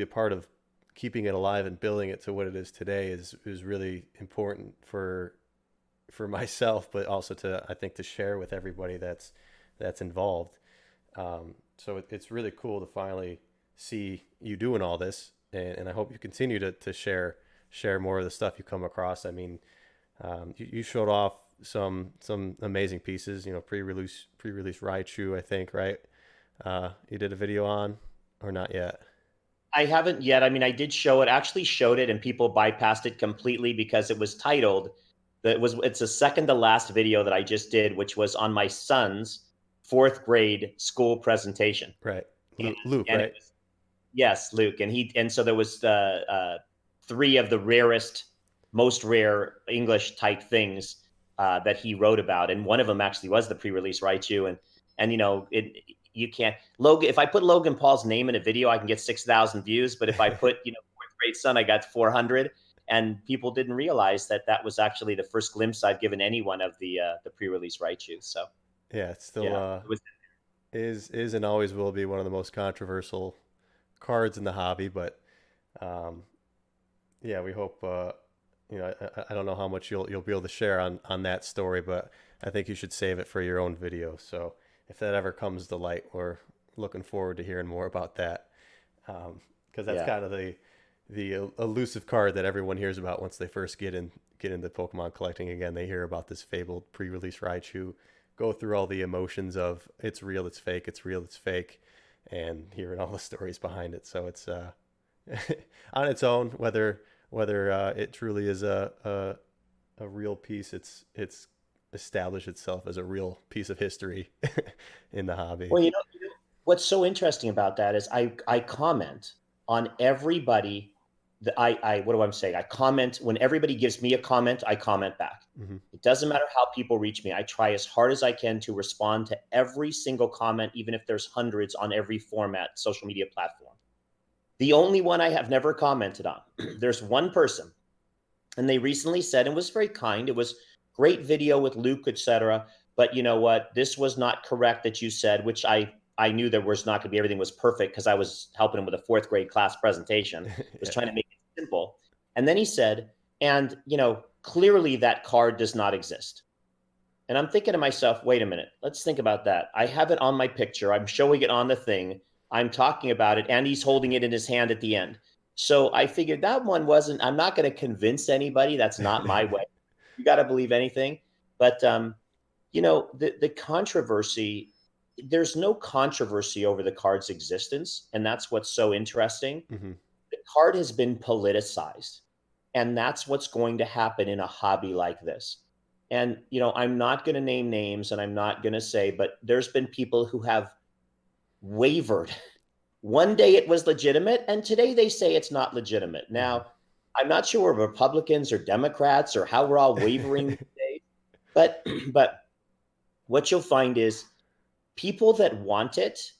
a part of keeping it alive and building it to what it is today is really important for myself, but also to I think to share with everybody that's involved. So it's really cool to finally see you doing all this, and I hope you continue to share more of the stuff you come across. I mean, you showed off some amazing pieces. Pre-release Raichu, I think, right? You did a video on, or not yet? I haven't yet. I mean, I did show it, actually showed it, and people bypassed it completely because it was titled it's a second to last video that I just did, which was on my son's fourth grade school presentation. Right, And, Luke, and it right? was, yes, Luke. And so there was three of the rarest, most rare English type things that he wrote about. And one of them actually was the pre-release Raichu. And you can't Logan. If I put Logan Paul's name in a video, I can get 6,000 views. But if I put fourth grade son, I got 400. And people didn't realize that that was actually the first glimpse I've given anyone of the pre-release Raichu. So Yeah, it's still yeah, it was. is and always will be one of the most controversial cards in the hobby. But um, yeah, we hope. I don't know how much you'll be able to share on that story, but I think you should save it for your own video. So if that ever comes to light, we're looking forward to hearing more about that. Because that's Yeah. kind of the elusive card that everyone hears about once they first get into Pokemon collecting again. They hear about this fabled pre-release Raichu, go through all the emotions of it's real, it's fake, it's real, it's fake, and hearing all the stories behind it. So it's on its own, whether it truly is a real piece, it's established itself as a real piece of history in the hobby. Well, what's so interesting about that is I comment on everybody that I what do I say? I comment when everybody gives me a comment, I comment back. Hmm. It doesn't matter how people reach me. I try as hard as I can to respond to every single comment, even if there's hundreds on every format, social media platform. The only one I have never commented on, there's one person, and they recently said, and was very kind, it was great video with Luke, etc. But you know what? This was not correct that you said, which I knew there was not going to be everything was perfect because I was helping him with a fourth grade class presentation. Was Yeah. trying to make it simple. And then he said, and clearly that card does not exist. And I'm thinking to myself, wait a minute, let's think about that. I have it on my picture. I'm showing it on the thing. I'm talking about it, and he's holding it in his hand at the end. So I figured that one wasn't, I'm not going to convince anybody. That's not my way. You got to believe anything. But, the controversy, there's no controversy over the card's existence. And that's what's so interesting. Hmm. The card has been politicized. And that's what's going to happen in a hobby like this. And, I'm not going to name names and I'm not going to say, but there's been people who have wavered. One day it was legitimate, and today they say it's not legitimate. Mm-hmm. Now, I'm not sure we're Republicans or Democrats or how we're all wavering these days, but but what you'll find is people that want it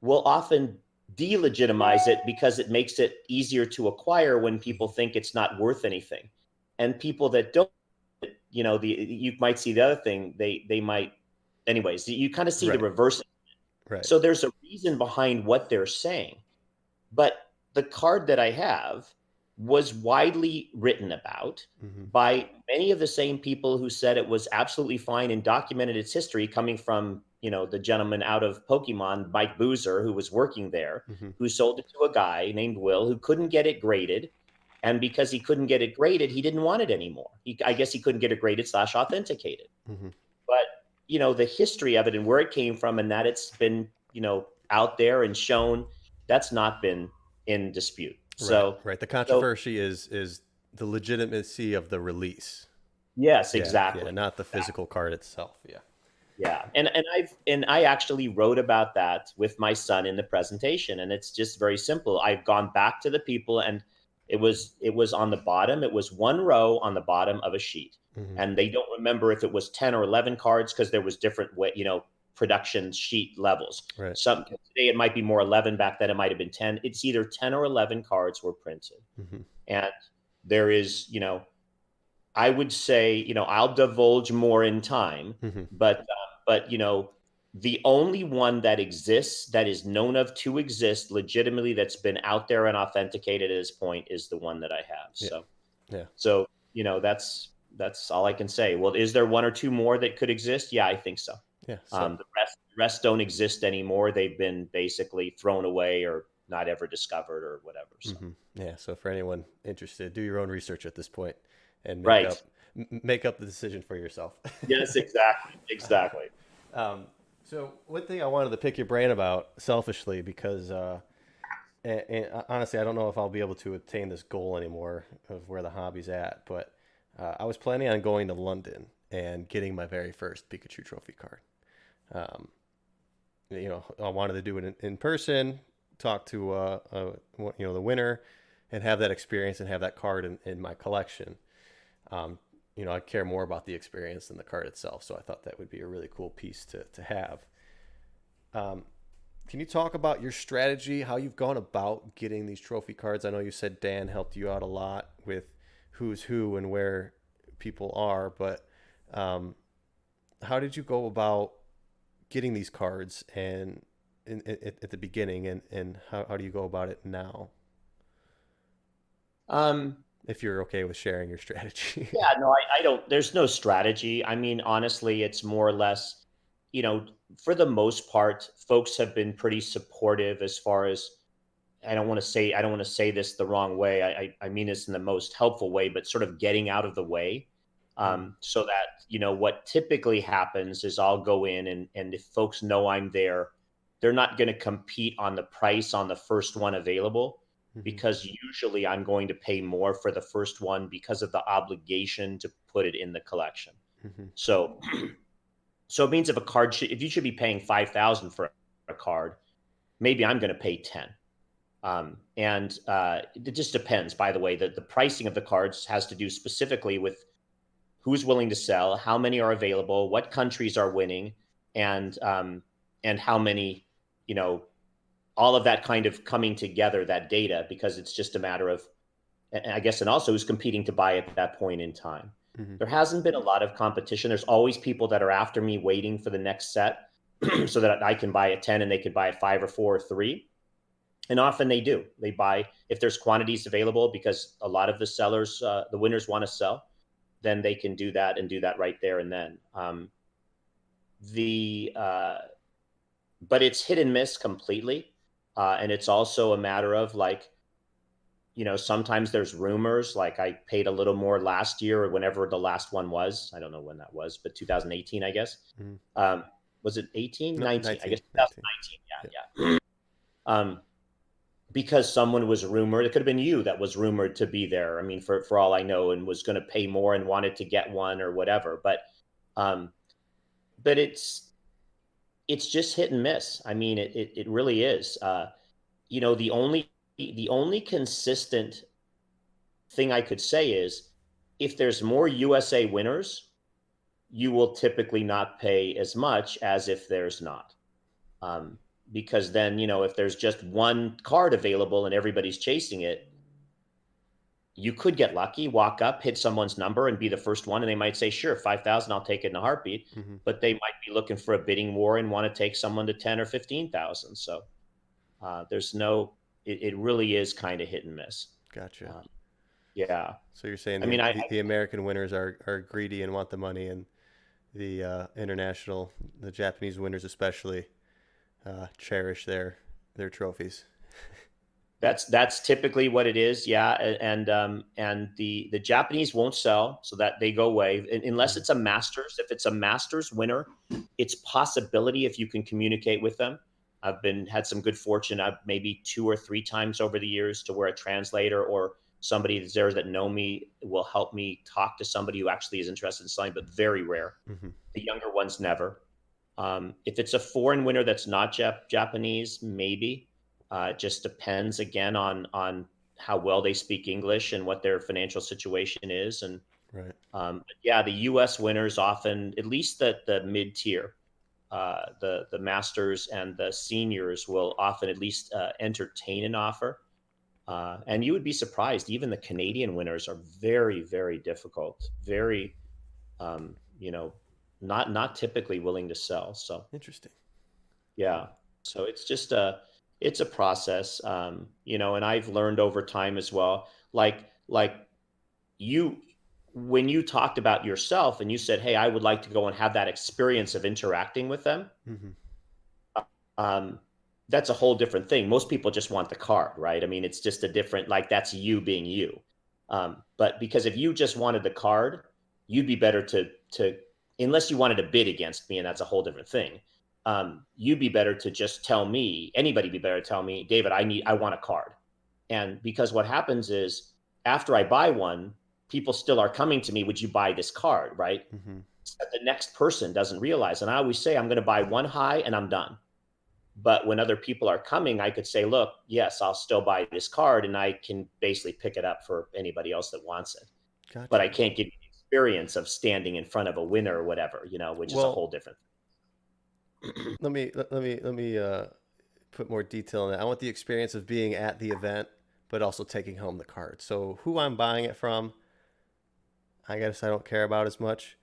will often delegitimize it because it makes it easier to acquire when people think it's not worth anything. And people that don't, you might see the other thing, they might, anyways, you kind of see the Right. reverse. Right. So there's a reason behind what they're saying. But the card that I have was widely written about Mm-hmm. by many of the same people who said it was absolutely fine and documented its history, coming from, the gentleman out of Pokemon, Mike Boozer, who was working there, Mm-hmm. who sold it to a guy named Will who couldn't get it graded. And because he couldn't get it graded, he didn't want it anymore. I guess he couldn't get it graded / authenticated. Mm-hmm. But, the history of it and where it came from and that it's been, out there and shown, that's not been in dispute. Right. So, Right. The so controversy is the legitimacy of the release. yes, Yeah. Yeah. exactly. Not the physical card itself. Yeah. Yeah. And I actually wrote about that with my son in the presentation. And it's just very simple. I've gone back to the people, and it was on the bottom. It was one row on the bottom of a sheet. Mm-hmm. And they don't remember if it was 10 or 11 cards because there was different production sheet levels. Right. Today it might be more 11, back then it might have been 10. It's either 10 or 11 cards were printed. Mm-hmm. And there is, I would say, I'll divulge more in time, Mm-hmm. but the only one that exists, that is known of to exist legitimately, that's been out there and authenticated at this point, is the one that I have. Yeah. So, Yeah. so that's all I can say. Well, is there one or two more that could exist? Yeah, I think so. Yeah. So, The rest don't exist anymore. They've been basically thrown away or not ever discovered or whatever. So. mm-hmm. Yeah. So for anyone interested, do your own research at this point and Right. make up the decision for yourself. Yes, exactly. Exactly. So one thing I wanted to pick your brain about, selfishly, because and honestly, I don't know if I'll be able to attain this goal anymore of where the hobby's at, but I was planning on going to London and getting my very first Pikachu trophy card. Um, I wanted to do it in person, talk to the winner, and have that experience and have that card in my collection. I care more about the experience than the card itself, so I thought that would be a really cool piece to have. Can you talk about your strategy, how you've gone about getting these trophy cards? I know you said Dan helped you out a lot with who's who and where people are, but how did you go about getting these cards and at the beginning, and how do you go about it now? If you're okay with sharing your strategy. Yeah, no, I don't. There's no strategy. I mean, honestly, it's more or less, for the most part, folks have been pretty supportive as far as, I don't want to say this the wrong way. I mean this in the most helpful way, but sort of getting out of the way. So that, what typically happens is I'll go in, and if folks know I'm there, they're not going to compete on the price on the first one available, because usually I'm going to pay more for the first one because of the obligation to put it in the collection. Mm-hmm. So it means if you should be paying 5,000 for a card, maybe I'm going to pay 10. And it just depends. By the way, the pricing of the cards has to do specifically with who's willing to sell, how many are available, what countries are winning, and how many, all of that kind of coming together, that data, because it's just a matter of, I guess, and also who's competing to buy at that point in time. Mm-hmm. There hasn't been a lot of competition. There's always people that are after me waiting for the next set so that I can buy at 10 and they could buy at 5 or 4 or 3. And often they do. They buy if there's quantities available, because a lot of the sellers, the winners, want to sell. Then they can do that and do that right there and then. But it's hit and miss completely. And it's also a matter of, like, sometimes there's rumors, like I paid a little more last year or whenever the last one was. I don't know when that was, but 2018, I guess. Mm-hmm. Was it 18? No, 19? 19, I guess 19. 2019. Yeah. because someone was rumored, it could have been you that was rumored to be there. I mean, for all I know, and was going to pay more and wanted to get one or whatever. Um, but it's just hit and miss. I mean, it really is. You know, the only consistent thing I could say is if there's more USA winners, you will typically not pay as much as if there's not. Um, because then, you know, if there's just one card available and everybody's chasing it, you could get lucky, walk up, hit someone's number and be the first one. And they might say, sure, 5,000, I'll take it in a heartbeat. Hmm. But they might be looking for a bidding war and want to take someone to 10 or 15,000. So there's no, it really is kind of hit and miss. Gotcha. Um, yeah. So you're saying I mean, the American winners are greedy and want the money, and the international, the Japanese winners especially, cherish their trophies. that's typically what it is. Yeah. And the Japanese won't sell, so that they go away unless Hmm. it's a Masters. If it's a Masters winner, it's possibility if you can communicate with them. Had some good fortune. I've maybe 2 or 3 times over the years to where a translator or somebody that's there that know me will help me talk to somebody who actually is interested in selling, but very rare. Hmm. The younger ones never. If it's a foreign winner that's not Japanese, maybe. It just depends again on how well they speak English and what their financial situation is. And Right. yeah, the U.S. winners often, at least the mid tier, the masters and the seniors will often at least entertain an offer. And you would be surprised. Even the Canadian winners are very, very difficult. Very, you know, not typically willing to sell. So Interesting. yeah, so it's a process, you know, and I've learned over time as well. Like you, when you talked about yourself and you said, "Hey, I would like to go and have that experience of interacting with them." Hmm. Um, that's a whole different thing. Most people just want the card, right? I mean, it's just a different, like that's you being you. But because if you just wanted the card, you'd be better to unless you wanted to bid against me, and that's a whole different thing. You'd be better to just tell me. Anybody be better to tell me, David, I want a card. And because what happens is after I buy one, people still are coming to me. Would you buy this card, right? Hmm. That the next person doesn't realize. And I always say I'm going to buy one high and I'm done. But when other people are coming, I could say, look, yes, I'll still buy this card and I can basically pick it up for anybody else that wants it. But Gotcha. I can't give you the experience of standing in front of a winner or whatever, you know, which is a Well, whole different. let me put more detail in that. I want the experience of being at the event, but also taking home the card. So who I'm buying it from, I guess I don't care about as much.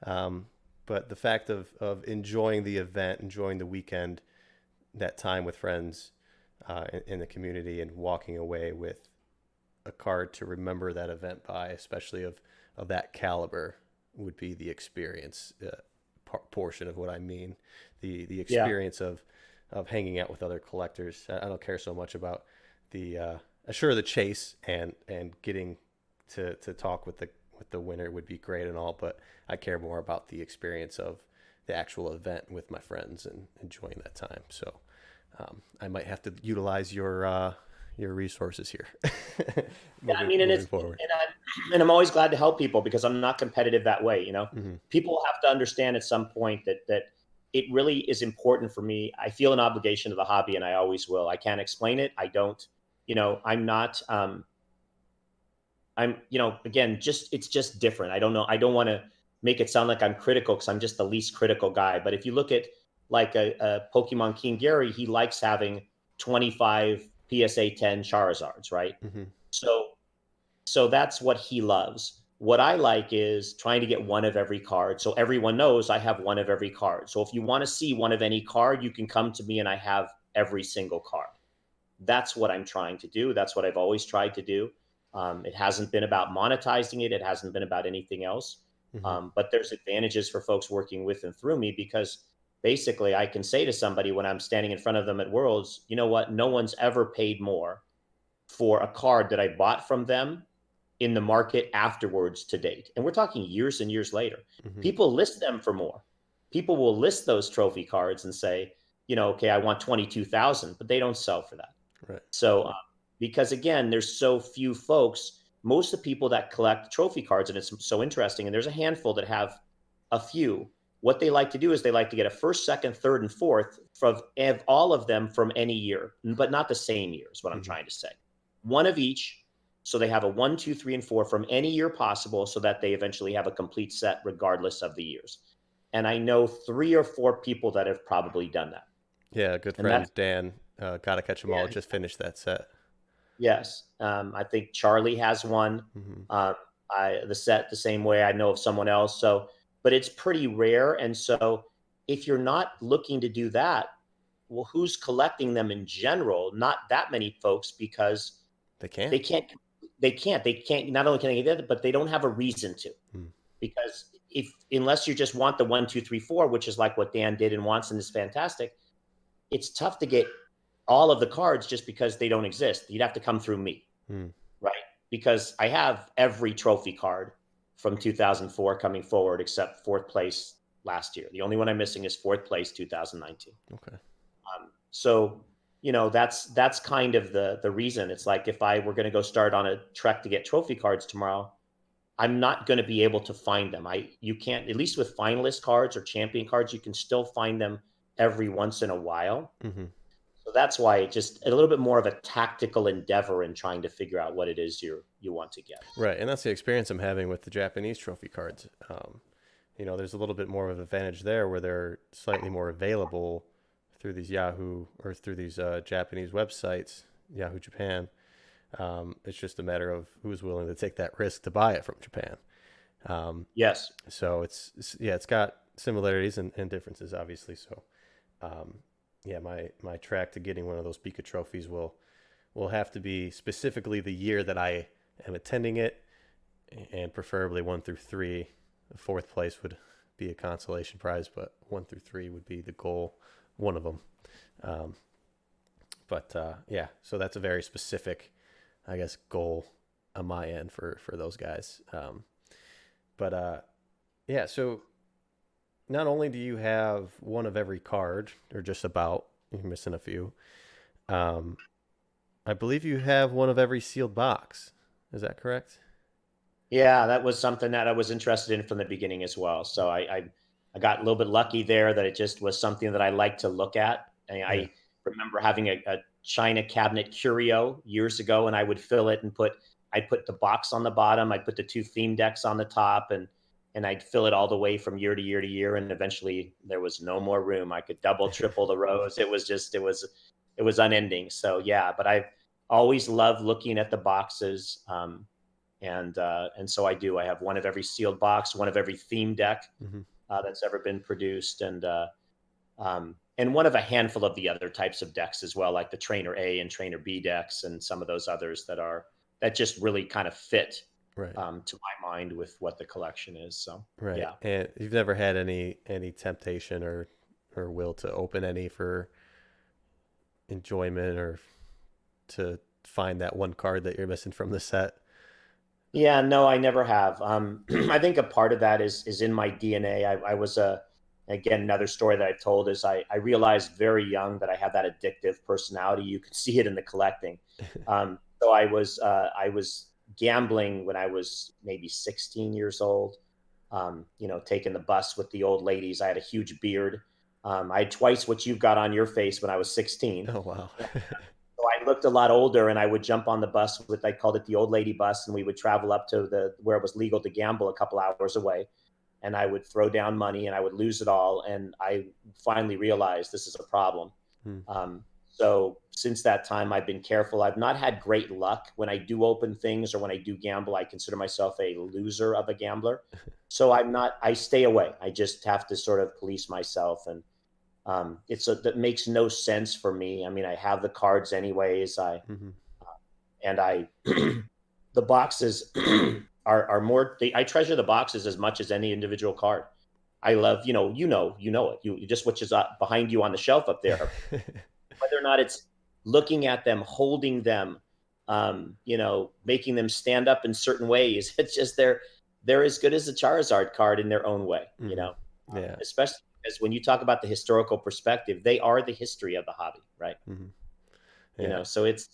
Um, but the fact of enjoying the event, enjoying the weekend, that time with friends in the community, and walking away with a card to remember that event by, especially of that caliber, would be the experience portion of what I mean. The Yeah. experience of hanging out with other collectors. I don't care so much about the sure, the chase and getting to talk with the winner would be great and all, but I care more about the experience of the actual event with my friends and enjoying that time. So I might have to utilize your resources here Yeah, I mean, and moving it's forward. and I'm always glad to help people because I'm not competitive that way. You know, Hmm. people have to understand at some point that it really is important for me. I feel an obligation to the hobby, and I always will. I can't explain it. I don't. You know, I'm not. I'm. You know, again, just it's just different. I don't know. I don't want to make it sound like I'm critical because I'm just the least critical guy. But if you look at like a Pokemon King Gary, he likes having 25 PSA 10 Charizards, right? Hmm. So that's what he loves. What I like is trying to get one of every card. So everyone knows I have one of every card. So if you want to see one of any card, you can come to me and I have every single card. That's what I'm trying to do. That's what I've always tried to do. It hasn't been about monetizing it. It hasn't been about anything else. Hmm. But there's advantages for folks working with and through me because basically I can say to somebody when I'm standing in front of them at Worlds, you know what? No one's ever paid more for a card that I bought from them in the market afterwards to date. And we're talking years and years later. Hmm. People list them for more. People will list those trophy cards and say, you know, okay, I want 22,000, but they don't sell for that. Right. So, because again, there's so few folks, most of the people that collect trophy cards, and it's so interesting, and there's a handful that have a few. What they like to do is they like to get a first, second, third, and fourth from all of them from any year, but not the same year, is what I'm Mm-hmm. trying to say. One of each. So they have a one, two, three, and four from any year possible so that they eventually have a complete set regardless of the years. And I know 3 or 4 people that have probably done that. Yeah, a good And friend that's, Dan, gotta catch 'em all. yeah, Just finished that set. yes. I think Charlie has one. Mm-hmm. The set the same way. I know of someone else. So, but it's pretty rare. And so, if you're not looking to do that, well, who's collecting them in general? Not that many folks, because They can't. they can't. They can't. Not only can they get it, but they don't have a reason to. Mm. Because if unless you just want the one, two, three, four, which is like what Dan did and wants and is fantastic, it's tough to get all of the cards just because they don't exist. You'd have to come through me, Mm. right? Because I have every trophy card from 2004 coming forward except fourth place last year. The only one I'm missing is fourth place 2019. Okay. So that's kind of the reason. It's like if I were going to go start on a trek to get trophy cards tomorrow, I'm not going to be able to find them. You can't, at least with finalist cards or champion cards, you can still find them every once in a while. Mm-hmm. So that's why it's just a little bit more of a tactical endeavor in trying to figure out what it is you want to get. Right, and that's the experience I'm having with the Japanese trophy cards. There's a little bit more of an advantage there where they're slightly more available through these Yahoo or through these Japanese websites, Yahoo Japan. It's just a matter of who's willing to take that risk to buy it from Japan. Yes. So it's got similarities and differences, obviously. So, my track to getting one of those Pika trophies will have to be specifically the year that I am attending it, and preferably 1 through 3. The fourth place would be a consolation prize, but 1 through 3 would be the goal, one of them. So that's a very specific, I guess, goal on my end for those guys. So not only do you have one of every card, or just about, you're missing a few. I believe you have one of every sealed box. Is that correct? Yeah, that was something that I was interested in from the beginning as well. So I got a little bit lucky there that it just was something that I like to look at. And Yeah. I remember having a China cabinet curio years ago, and I would fill it and I'd put the box on the bottom, I'd put the 2 theme decks on the top, and I'd fill it all the way from year to year to year. And eventually there was no more room. I could double, triple the rows. It was unending. So yeah, but I've always loved looking at the boxes. And so I do. I have one of every sealed box, one of every theme deck Mm-hmm. that's ever been produced, and one of a handful of the other types of decks as well, like the Trainer A and Trainer B decks, and some of those others that just really kind of fit Right. to my mind with what the collection is. So Right. yeah. And you've never had any temptation or will to open any for enjoyment, or to find that one card that you're missing from the set? Yeah, no, I never have. I think a part of that is in my DNA. I was again, another story that I've told is I realized very young that I had that addictive personality. You could see it in the collecting. So I was gambling when I was maybe 16 years old. Taking the bus with the old ladies. I had a huge beard. I had twice what you've got on your face when I was 16. Oh, wow. So I looked a lot older, and I would jump on the bus I called it the old lady bus, and we would travel up to where it was legal to gamble a couple hours away. And I would throw down money and I would lose it all. And I finally realized this is a problem. Hmm. So since that time, I've been careful. I've not had great luck when I do open things or when I do gamble. I consider myself a loser of a gambler. So I stay away. I just have to sort of police myself. And that makes no sense for me. I mean, I have the cards anyways. Mm-hmm. And I, the boxes are more, I treasure the boxes as much as any individual card. I love, it. You just, which is behind you on the shelf up there, whether or not it's looking at them, holding them, making them stand up in certain ways. It's just, they're as good as a Charizard card in their own way, Mm-hmm. Yeah. Especially because when you talk about the historical perspective, they are the history of the hobby, right? Mm-hmm. Yeah. So it's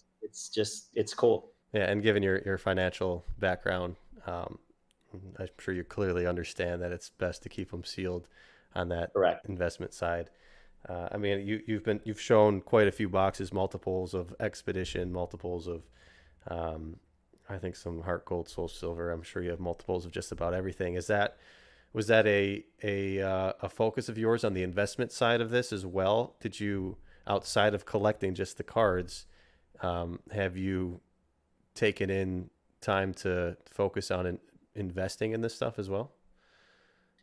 just it's cool. Yeah. And given your financial background, I'm sure you clearly understand that it's best to keep them sealed on that Correct. investment side. I mean, you've shown quite a few boxes, multiples of Expedition, multiples of I think some Heart Gold, Soul Silver. I'm sure you have multiples of just about everything. Is that was that a focus of yours on the investment side of this as well? Did you, outside of collecting just the cards, have you taken in time to focus on investing in this stuff as well?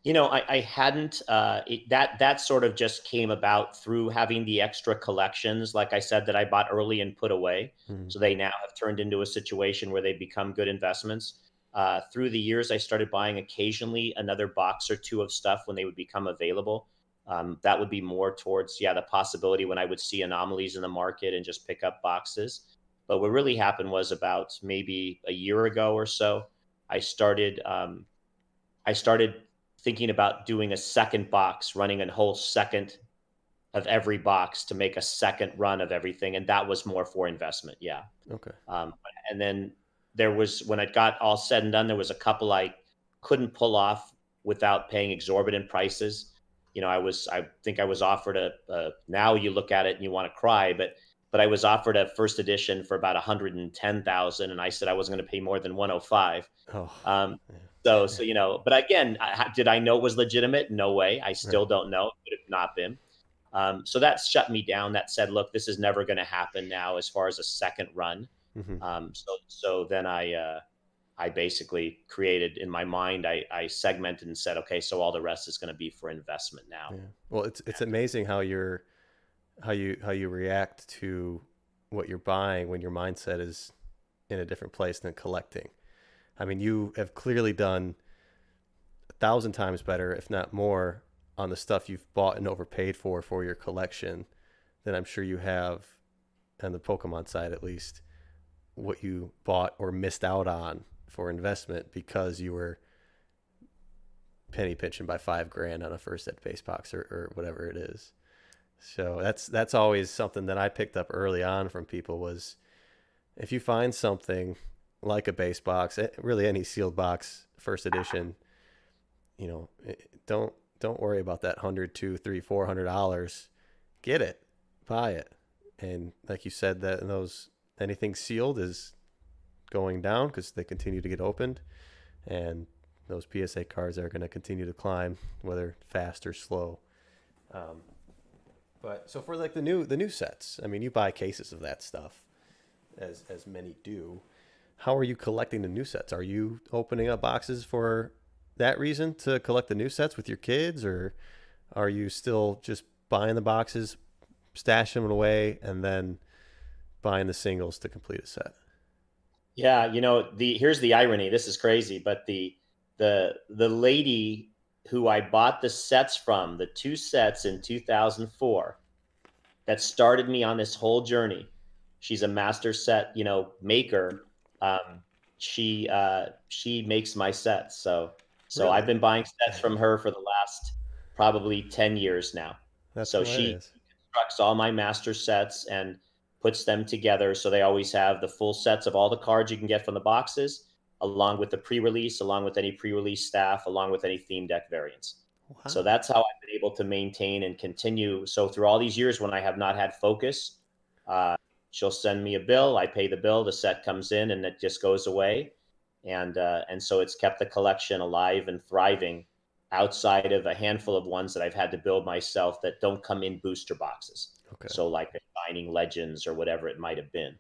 I hadn't. That sort of just came about through having the extra collections, like I said, that I bought early and put away. Mm-hmm. So they now have turned into a situation where they become good investments. Through the years, I started buying occasionally another box or two of stuff when they would become available. That would be more towards, yeah, the possibility when I would see anomalies in the market and just pick up boxes. But what really happened was about maybe a year ago or so, I started. I started thinking about doing a second box, running a whole second of every box to make a second run of everything, and that was more for investment. Yeah. Okay. Um, and then there was when it got all said and done, there was a couple I couldn't pull off without paying exorbitant prices. I think I was offered now you look at it and you want to cry, but I was offered a first edition for about 110,000, and I said I wasn't going to pay more than 105. Oh, Um, yeah. but again, did I know it was legitimate? No way. I Right. still don't know. It could have not been. So that shut me down. That said, look, this is never going to happen now as far as a second run. Mm-hmm. So then I basically created in my mind, I segmented and said, okay, so all the rest is going to be for investment now. Yeah. Well, it's amazing how you react to what you're buying when your mindset is in a different place than collecting. I mean, you have clearly done 1,000 times better, if not more, on the stuff you've bought and overpaid for your collection than I'm sure you have on the Pokemon side, at least, what you bought or missed out on for investment because you were penny pinching by 5 grand on a first ed base box or whatever it is. So that's always something that I picked up early on from people was if you find something like a base box, really any sealed box, first edition, don't worry about that 100, 2, 3, $400. Get it, buy it, and like you said, that those anything sealed is going down because they continue to get opened, and those PSA cards are going to continue to climb, whether fast or slow. Um, but so for like the new sets, I mean, you buy cases of that stuff, as many do. How are you collecting the new sets? Are you opening up boxes for that reason to collect the new sets with your kids, or are you still just buying the boxes, stashing them away, and then buying the singles to complete a set? Yeah, the here's the irony. This is crazy, but the lady who I bought the sets from, the two sets in 2004, that started me on this whole journey. She's a master set, maker. Um, she makes my sets. So I've Really? been buying sets from her for the last probably 10 years now. That's So she hilarious. constructs all my master sets and puts them together so they always have the full sets of all the cards you can get from the boxes, along with the pre-release, along with any pre-release staff, along with any theme deck variants. So Wow. that's how I've been able to maintain and continue. So through all these years when I have not had focus, uh, she'll send me a bill. I pay the bill. The set comes in, and it just goes away. And so it's kept the collection alive and thriving outside of a handful of ones that I've had to build myself that don't come in booster boxes. Okay. So like Shining Legends or whatever it might have been.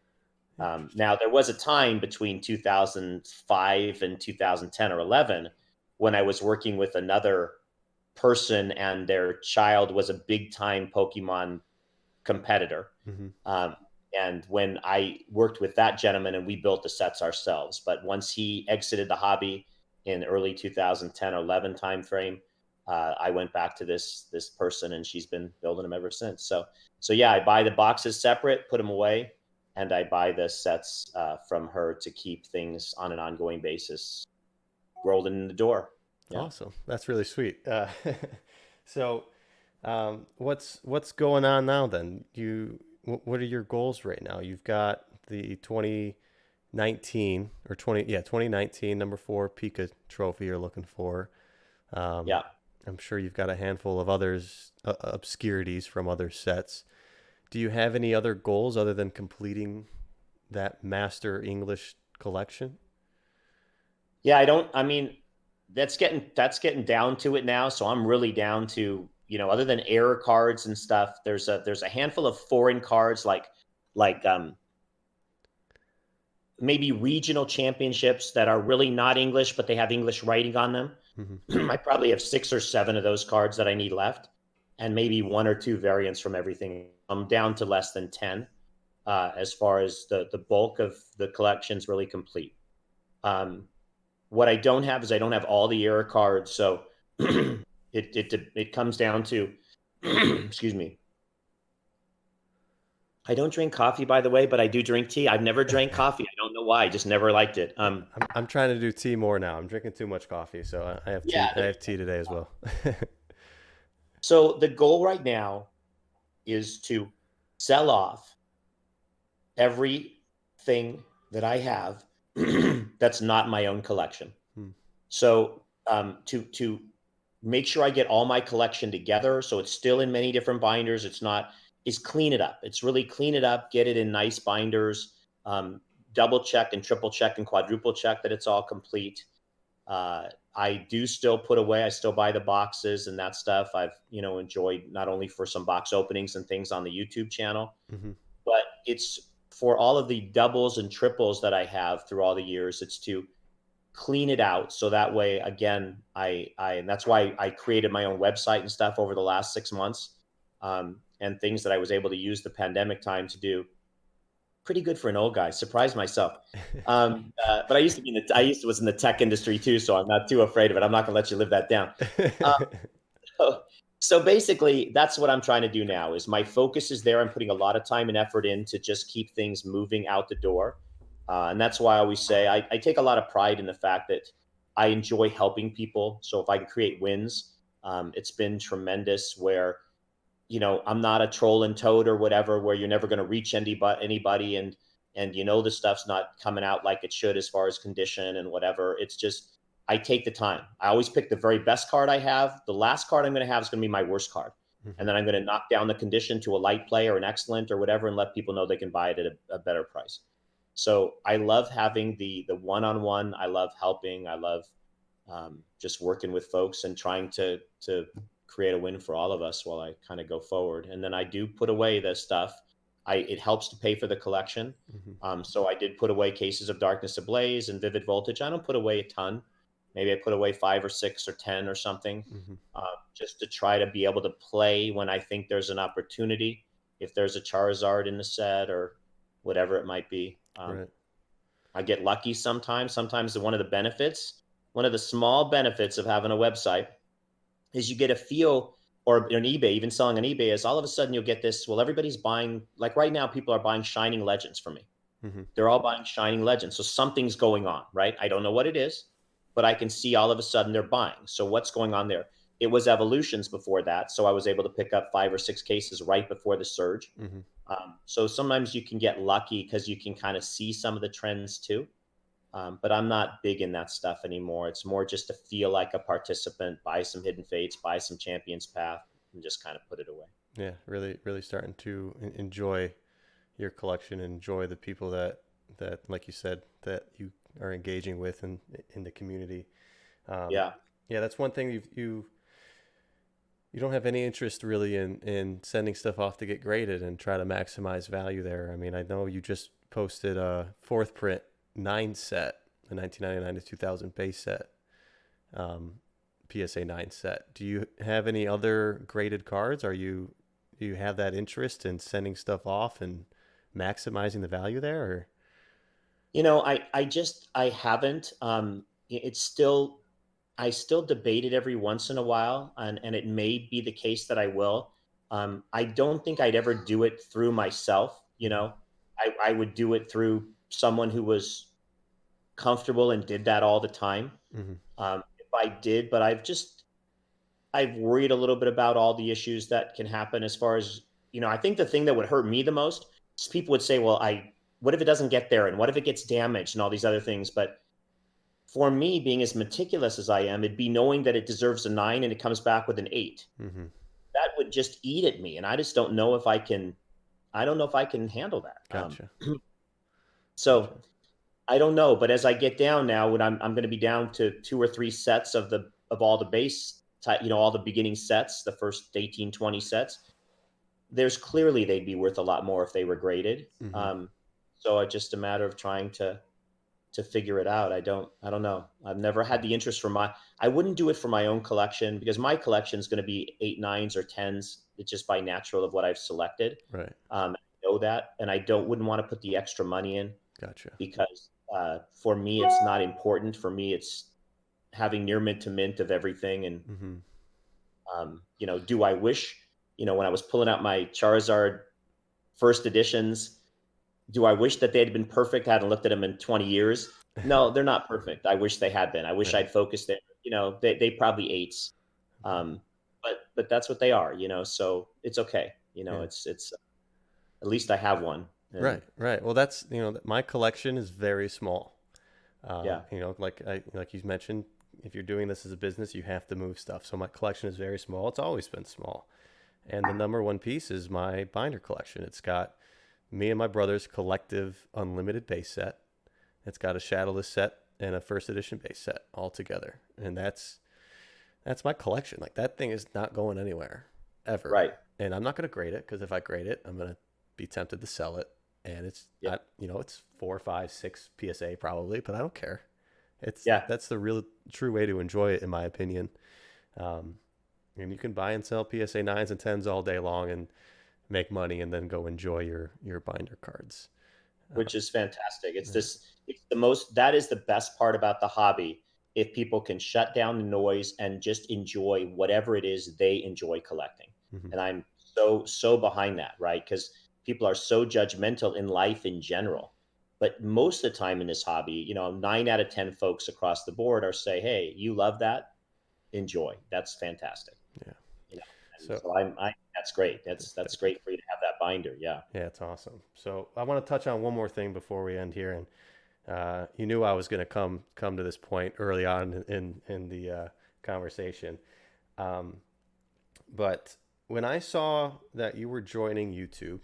Interesting. Now there was a time between 2005 and 2010 or 11 when I was working with another person and their child was a big time Pokemon competitor. Mm-hmm. Um, and when I worked with that gentleman and we built the sets ourselves, but once he exited the hobby in early 2010 or 11 timeframe, I went back to this person and she's been building them ever since. So yeah, I buy the boxes separate, put them away, and I buy the sets from her to keep things on an ongoing basis rolling in the door. Yeah. Awesome. That's really sweet. So, what's going on now then? what are your goals right now? You've got the 2019 or 2019 number 4 Pika trophy you're looking for. Um, Yeah. I'm sure you've got a handful of others obscurities from other sets. Do you have any other goals other than completing that master English collection? Yeah, I don't. I mean, that's getting down to it now. So I'm really down to, other than error cards and stuff. There's a handful of foreign cards like maybe regional championships that are really not English, but they have English writing on them. Hmm. I probably have 6 or 7 of those cards that I need left, and maybe 1 or 2 variants from everything. I'm down to less than 10 as far as the bulk of the collection's really complete. Um, what I don't have is I don't have all the error cards, so it comes down to excuse me. I don't drink coffee, by the way, but I do drink tea. I've never drank coffee. I don't know why. I just never liked it. I'm trying to do tea more now. I'm drinking too much coffee, so I have tea. Yeah. I have tea today as well. So the goal right now is to sell off everything that I have that's not my own collection. Hmm. So to make sure I get all my collection together, so it's still in many different binders. It's not is clean it up. It's really clean it up, get it in nice binders, double check and triple check and quadruple check that it's all complete. I do still put away. I still buy the boxes and that stuff. I've enjoyed not only for some box openings and things on the YouTube channel, Hmm. but it's for all of the doubles and triples that I have through all the years. It's to clean it out so that way again I and that's why I created my own website and stuff over the last 6 months, and things that I was able to use the pandemic time to do. Pretty good for an old guy. Surprised myself. But I used to was in the tech industry too, so I'm not too afraid of it. I'm not going to let you live that down. Um, so basically, that's what I'm trying to do now. Is my focus is there. I'm putting a lot of time and effort in to just keep things moving out the door, and that's why I always say I take a lot of pride in the fact that I enjoy helping people. So if I can create wins, it's been tremendous. Where I'm not a troll and toad or whatever, where you're never going to reach anybody, and the stuff's not coming out like it should as far as condition and whatever. It's just I take the time. I always pick the very best card I have. The last card I'm going to have is going to be my worst card, Hmm. and then I'm going to knock down the condition to a light play or an excellent or whatever, and let people know they can buy it at a better price. So I love having the one-on-one. I love helping. I love just working with folks and trying to create a win for all of us while I kind of go forward. And then I do put away the stuff. It helps to pay for the collection. Hmm. So I did put away Cases of Darkness Ablaze and Vivid Voltage. I don't put away a ton. Maybe I put away 5 or 6 or 10 or something, Hmm. just to try to be able to play when I think there's an opportunity. If there's a Charizard in the set or whatever it might be, Right. I get lucky sometimes. Sometimes one of the small benefits of having a website is you get a feel, or on eBay, even selling on eBay, is all of a sudden you'll get this. Well, everybody's buying, like right now, people are buying Shining Legends from me. Hmm. They're all buying Shining Legends. So something's going on, right? I don't know what it is, but I can see all of a sudden they're buying. So what's going on there? It was evolutions before that. So I was able to pick up 5 or 6 cases right before the surge. Hmm. So sometimes you can get lucky because you can kind of see some of the trends too. But I'm not big in that stuff anymore. It's more just to feel like a participant, buy some Hidden Fates, buy some Champions Path, and just kind of put it away. Yeah, really, really starting to enjoy your collection and enjoy the people that, like you said, that you are engaging with in the community. Um, Yeah. yeah, that's one thing you don't have any interest really in sending stuff off to get graded and try to maximize value there. I mean, I know you just posted a fourth print 9 set, a 1999 to 2000 base set, um, PSA 9 set. Do you have any other graded cards? Do you have that interest in sending stuff off and maximizing the value there? Or? I haven't. It's still I still debate it every once in a while, and it may be the case that I will. I don't think I'd ever do it through myself. Mhm. I would do it through someone who was comfortable and did that all the time. Mhm. If I did, but I've worried a little bit about all the issues that can happen as far as I think the thing that would hurt me the most is people would say, well, what if it doesn't get there? And what if it gets damaged and all these other things? But for me, being as meticulous as I am, it'd be knowing that it deserves a 9 and it comes back with an 8. Mm-hmm. That would just eat at me. And I just don't know if I can, I don't know if I can handle that. Gotcha. So Gotcha. I don't know, but as I get down now, when I'm going to be down to 2 or 3 sets of all the base type, all the beginning sets, the first 18, 20 sets, there's clearly they'd be worth a lot more if they were graded. Mm-hmm. So it's just a matter of trying to figure it out. I don't know. I've never had the interest I wouldn't do it for my own collection because my collection is going to be 8, 9s or 10s. It's just by natural of what I've selected. Right. I know that, and I wouldn't want to put the extra money in. Gotcha. Because for me, it's not important. For me, it's having near mint to mint of everything. And, do I wish, when I was pulling out my Charizard first editions, do I wish that they had been perfect? I hadn't looked at them in 20 years. No, they're not perfect. I wish they had been. I wish I'd focused there. They probably 8s. But that's what they are, so it's okay. It's at least I have one. And, right. Well, that's, my collection is very small. Yeah. Like you mentioned, if you're doing this as a business, you have to move stuff. So my collection is very small. It's always been small. And the number one piece is my binder collection. It's got me and my brother's collective unlimited base set. It's got a shadowless set and a first edition base set all together. And that's my collection. Like, that thing is not going anywhere ever. Right. And I'm not going to grade it, because if I grade it, I'm going to be tempted to sell it. And it's, it's 4, 5, 6 PSA probably, but I don't care. That's the real true way to enjoy it, in my opinion. And you can buy and sell PSA 9s and 10s all day long and make money, and then go enjoy your binder cards. Which is fantastic. That is the best part about the hobby. If people can shut down the noise and just enjoy whatever it is they enjoy collecting. Mm-hmm. And I'm so behind that, right? Because people are so judgmental in life in general. But most of the time in this hobby, 9 out of 10 folks across the board say, hey, you love that? Enjoy. That's fantastic. Yeah. So that's great. That's great for you to have that binder. Yeah. Yeah, it's awesome. So I want to touch on one more thing before we end here. And you knew I was going to come to this point early on in the conversation. But when I saw that you were joining YouTube,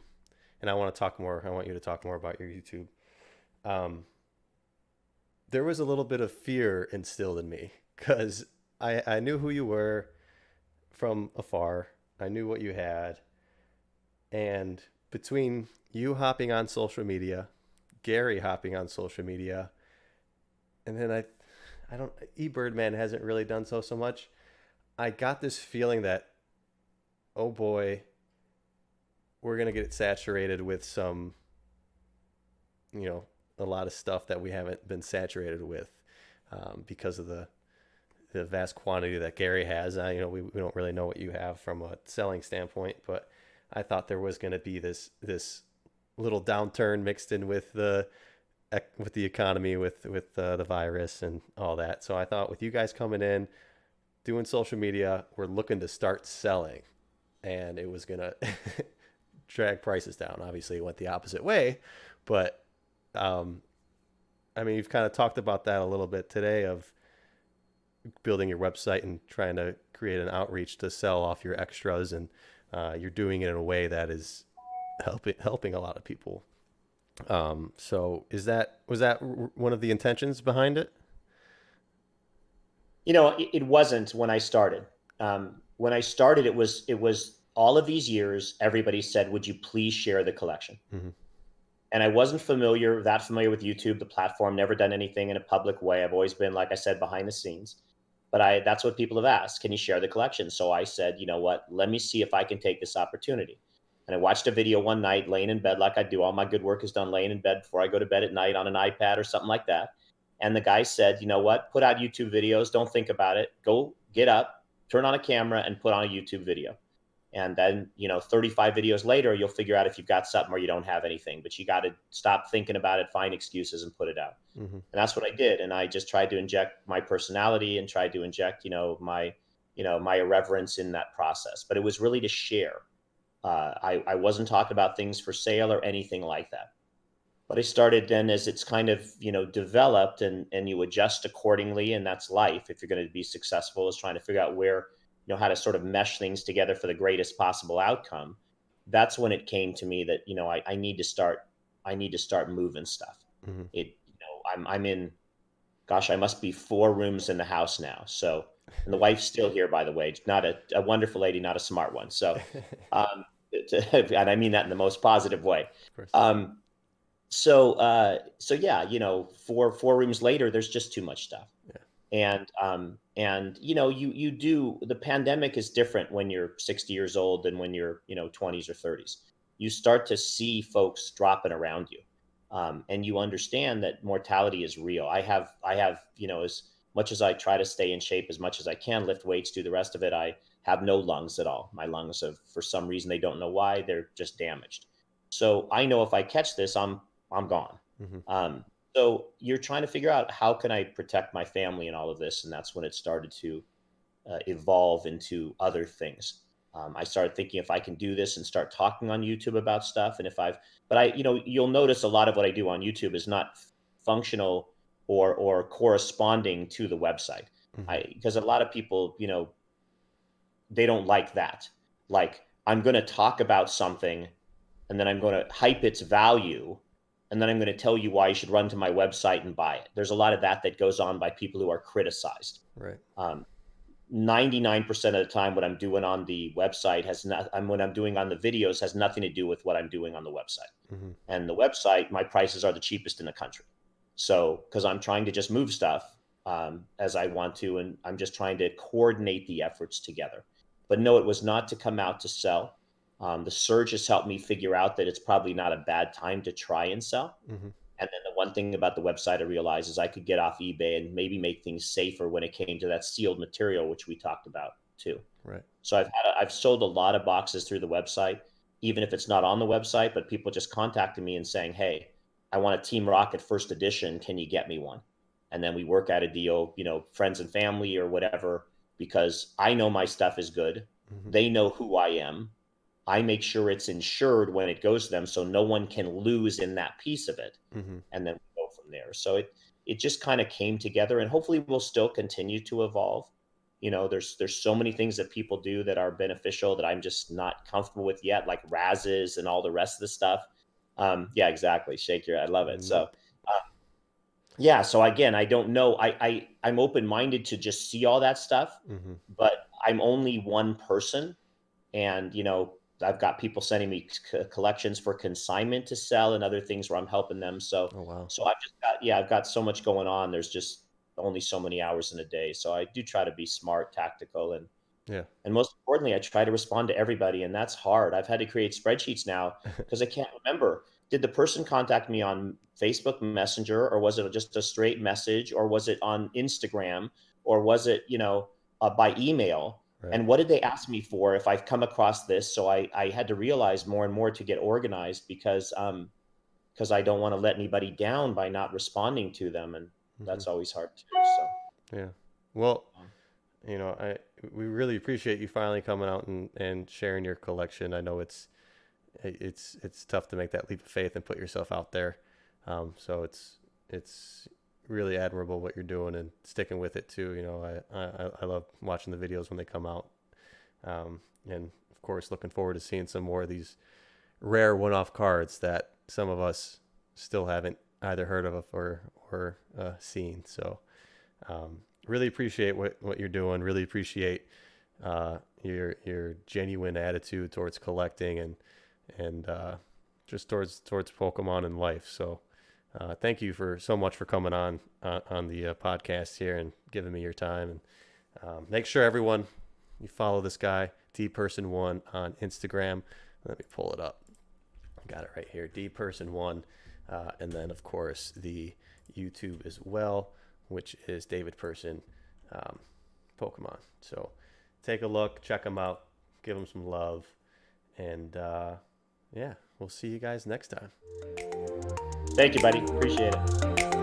and I want you to talk more about your YouTube. There was a little bit of fear instilled in me, because I knew who you were from afar. I knew what you had. And between you hopping on social media, Gary hopping on social media, and then eBirdman hasn't really done so much. I got this feeling that, oh boy, we're going to get saturated with some, a lot of stuff that we haven't been saturated with, because of the vast quantity that Gary has. We don't really know what you have from a selling standpoint, but I thought there was going to be this little downturn mixed in with the economy, with the virus and all that. So I thought, with you guys coming in, doing social media, we're looking to start selling, and it was going to drag prices down. Obviously it went the opposite way, but you've kind of talked about that a little bit today, of building your website and trying to create an outreach to sell off your extras, and you're doing it in a way that is helping a lot of people. So was that one of the intentions behind it? It wasn't when I started. When I started, it was all of these years, everybody said, would you please share the collection? Mm-hmm. And I wasn't that familiar with YouTube, the platform, never done anything in a public way. I've always been, like I said, behind the scenes. But that's what people have asked. Can you share the collection? So I said, you know what, let me see if I can take this opportunity. And I watched a video one night, laying in bed like I do. All my good work is done laying in bed before I go to bed at night on an iPad or something like that. And the guy said, you know what, put out YouTube videos. Don't think about it. Go get up, turn on a camera, and put on a YouTube video. And then, 35 videos later, you'll figure out if you've got something or you don't have anything. But you got to stop thinking about it, find excuses, and put it out. Mm-hmm. And that's what I did. And I just tried to inject my personality and tried to inject, my irreverence in that process. But it was really to share. I wasn't talking about things for sale or anything like that. But I started then, as it's kind of, developed, and you adjust accordingly. And that's life. If you're going to be successful, is trying to figure out where, how to sort of mesh things together for the greatest possible outcome. That's when it came to me that, I need to start moving stuff. Mm-hmm. I'm in, gosh, I must be 4 rooms in the house now. So, and the wife's still here, by the way, not a wonderful lady, not a smart one. So, um, and I mean that in the most positive way. Of course. So yeah, 4 rooms later, there's just too much stuff. Yeah. And you do, the pandemic is different when you're 60 years old than when you're 20s or 30s. You start to see folks dropping around you, and you understand that mortality is real. I have as much as I try to stay in shape as much as I can, lift weights, do the rest of it, I have no lungs at all. My lungs have, for some reason, they don't know why, they're just damaged. So I know if I catch this, I'm gone. Mm-hmm. So you're trying to figure out, how can I protect my family in all of this? And that's when it started to evolve into other things. I started thinking, if I can do this and start talking on YouTube about stuff, and you'll notice a lot of what I do on YouTube is not functional or corresponding to the website. Mm-hmm. Because a lot of people, they don't like that. Like, I'm going to talk about something, and then I'm going to hype its value, and then I'm going to tell you why you should run to my website and buy it. There's a lot of that goes on by people who are criticized. Right. 99% of the time, what I'm doing on the website what I'm doing on the videos has nothing to do with what I'm doing on the website. Mm-hmm. And the website, my prices are the cheapest in the country. So, because I'm trying to just move stuff as I want to, and I'm just trying to coordinate the efforts together. But no, it was not to come out to sell. The surge has helped me figure out that it's probably not a bad time to try and sell. Mm-hmm. And then the one thing about the website I realized is I could get off eBay and maybe make things safer when it came to that sealed material, which we talked about too. Right. So I've sold a lot of boxes through the website, even if it's not on the website, but people just contacting me and saying, "Hey, I want a Team Rocket first edition. Can you get me one?" And then we work out a deal, friends and family or whatever, because I know my stuff is good. Mm-hmm. They know who I am. I make sure it's insured when it goes to them, so no one can lose in that piece of it. Mm-hmm. And then we go from there. So it just kind of came together, and hopefully we'll still continue to evolve. There's so many things that people do that are beneficial that I'm just not comfortable with yet, like razzes and all the rest of the stuff. Yeah, exactly. Shake your, I love it. So yeah. So again, I don't know. I'm open-minded to just see all that stuff, Mm-hmm. but I'm only one person, and I've got people sending me collections for consignment to sell and other things where I'm helping them. So, Oh, wow. so I've got so much going on. There's just only so many hours in a day. So I do try to be smart, tactical, and most importantly, I try to respond to everybody. And that's hard. I've had to create spreadsheets now because I can't remember. Did the person contact me on Facebook Messenger, or was it just a straight message, or was it on Instagram, or was it, by email? Right. And what did they ask me for if I've come across this? So I had to realize more and more to get organized, because I don't want to let anybody down by not responding to them. And that's always hard too. So, yeah. Well, we really appreciate you finally coming out and sharing your collection. I know it's tough to make that leap of faith and put yourself out there. So it's really admirable what you're doing and sticking with it too. I love watching the videos when they come out. And of course, looking forward to seeing some more of these rare one-off cards that some of us still haven't either heard of or seen. So, really appreciate what you're doing. Really appreciate, your genuine attitude towards collecting and just towards Pokemon and life. So, thank you so much for coming on the podcast here and giving me your time. And make sure everyone, you follow this guy, dperson1 on Instagram. Let me pull it up. I got it right here, dperson1. And then, of course, the YouTube as well, which is David Persin Pokemon. So take a look, check him out, give him some love. And yeah, we'll see you guys next time. Thank you, buddy. Appreciate it.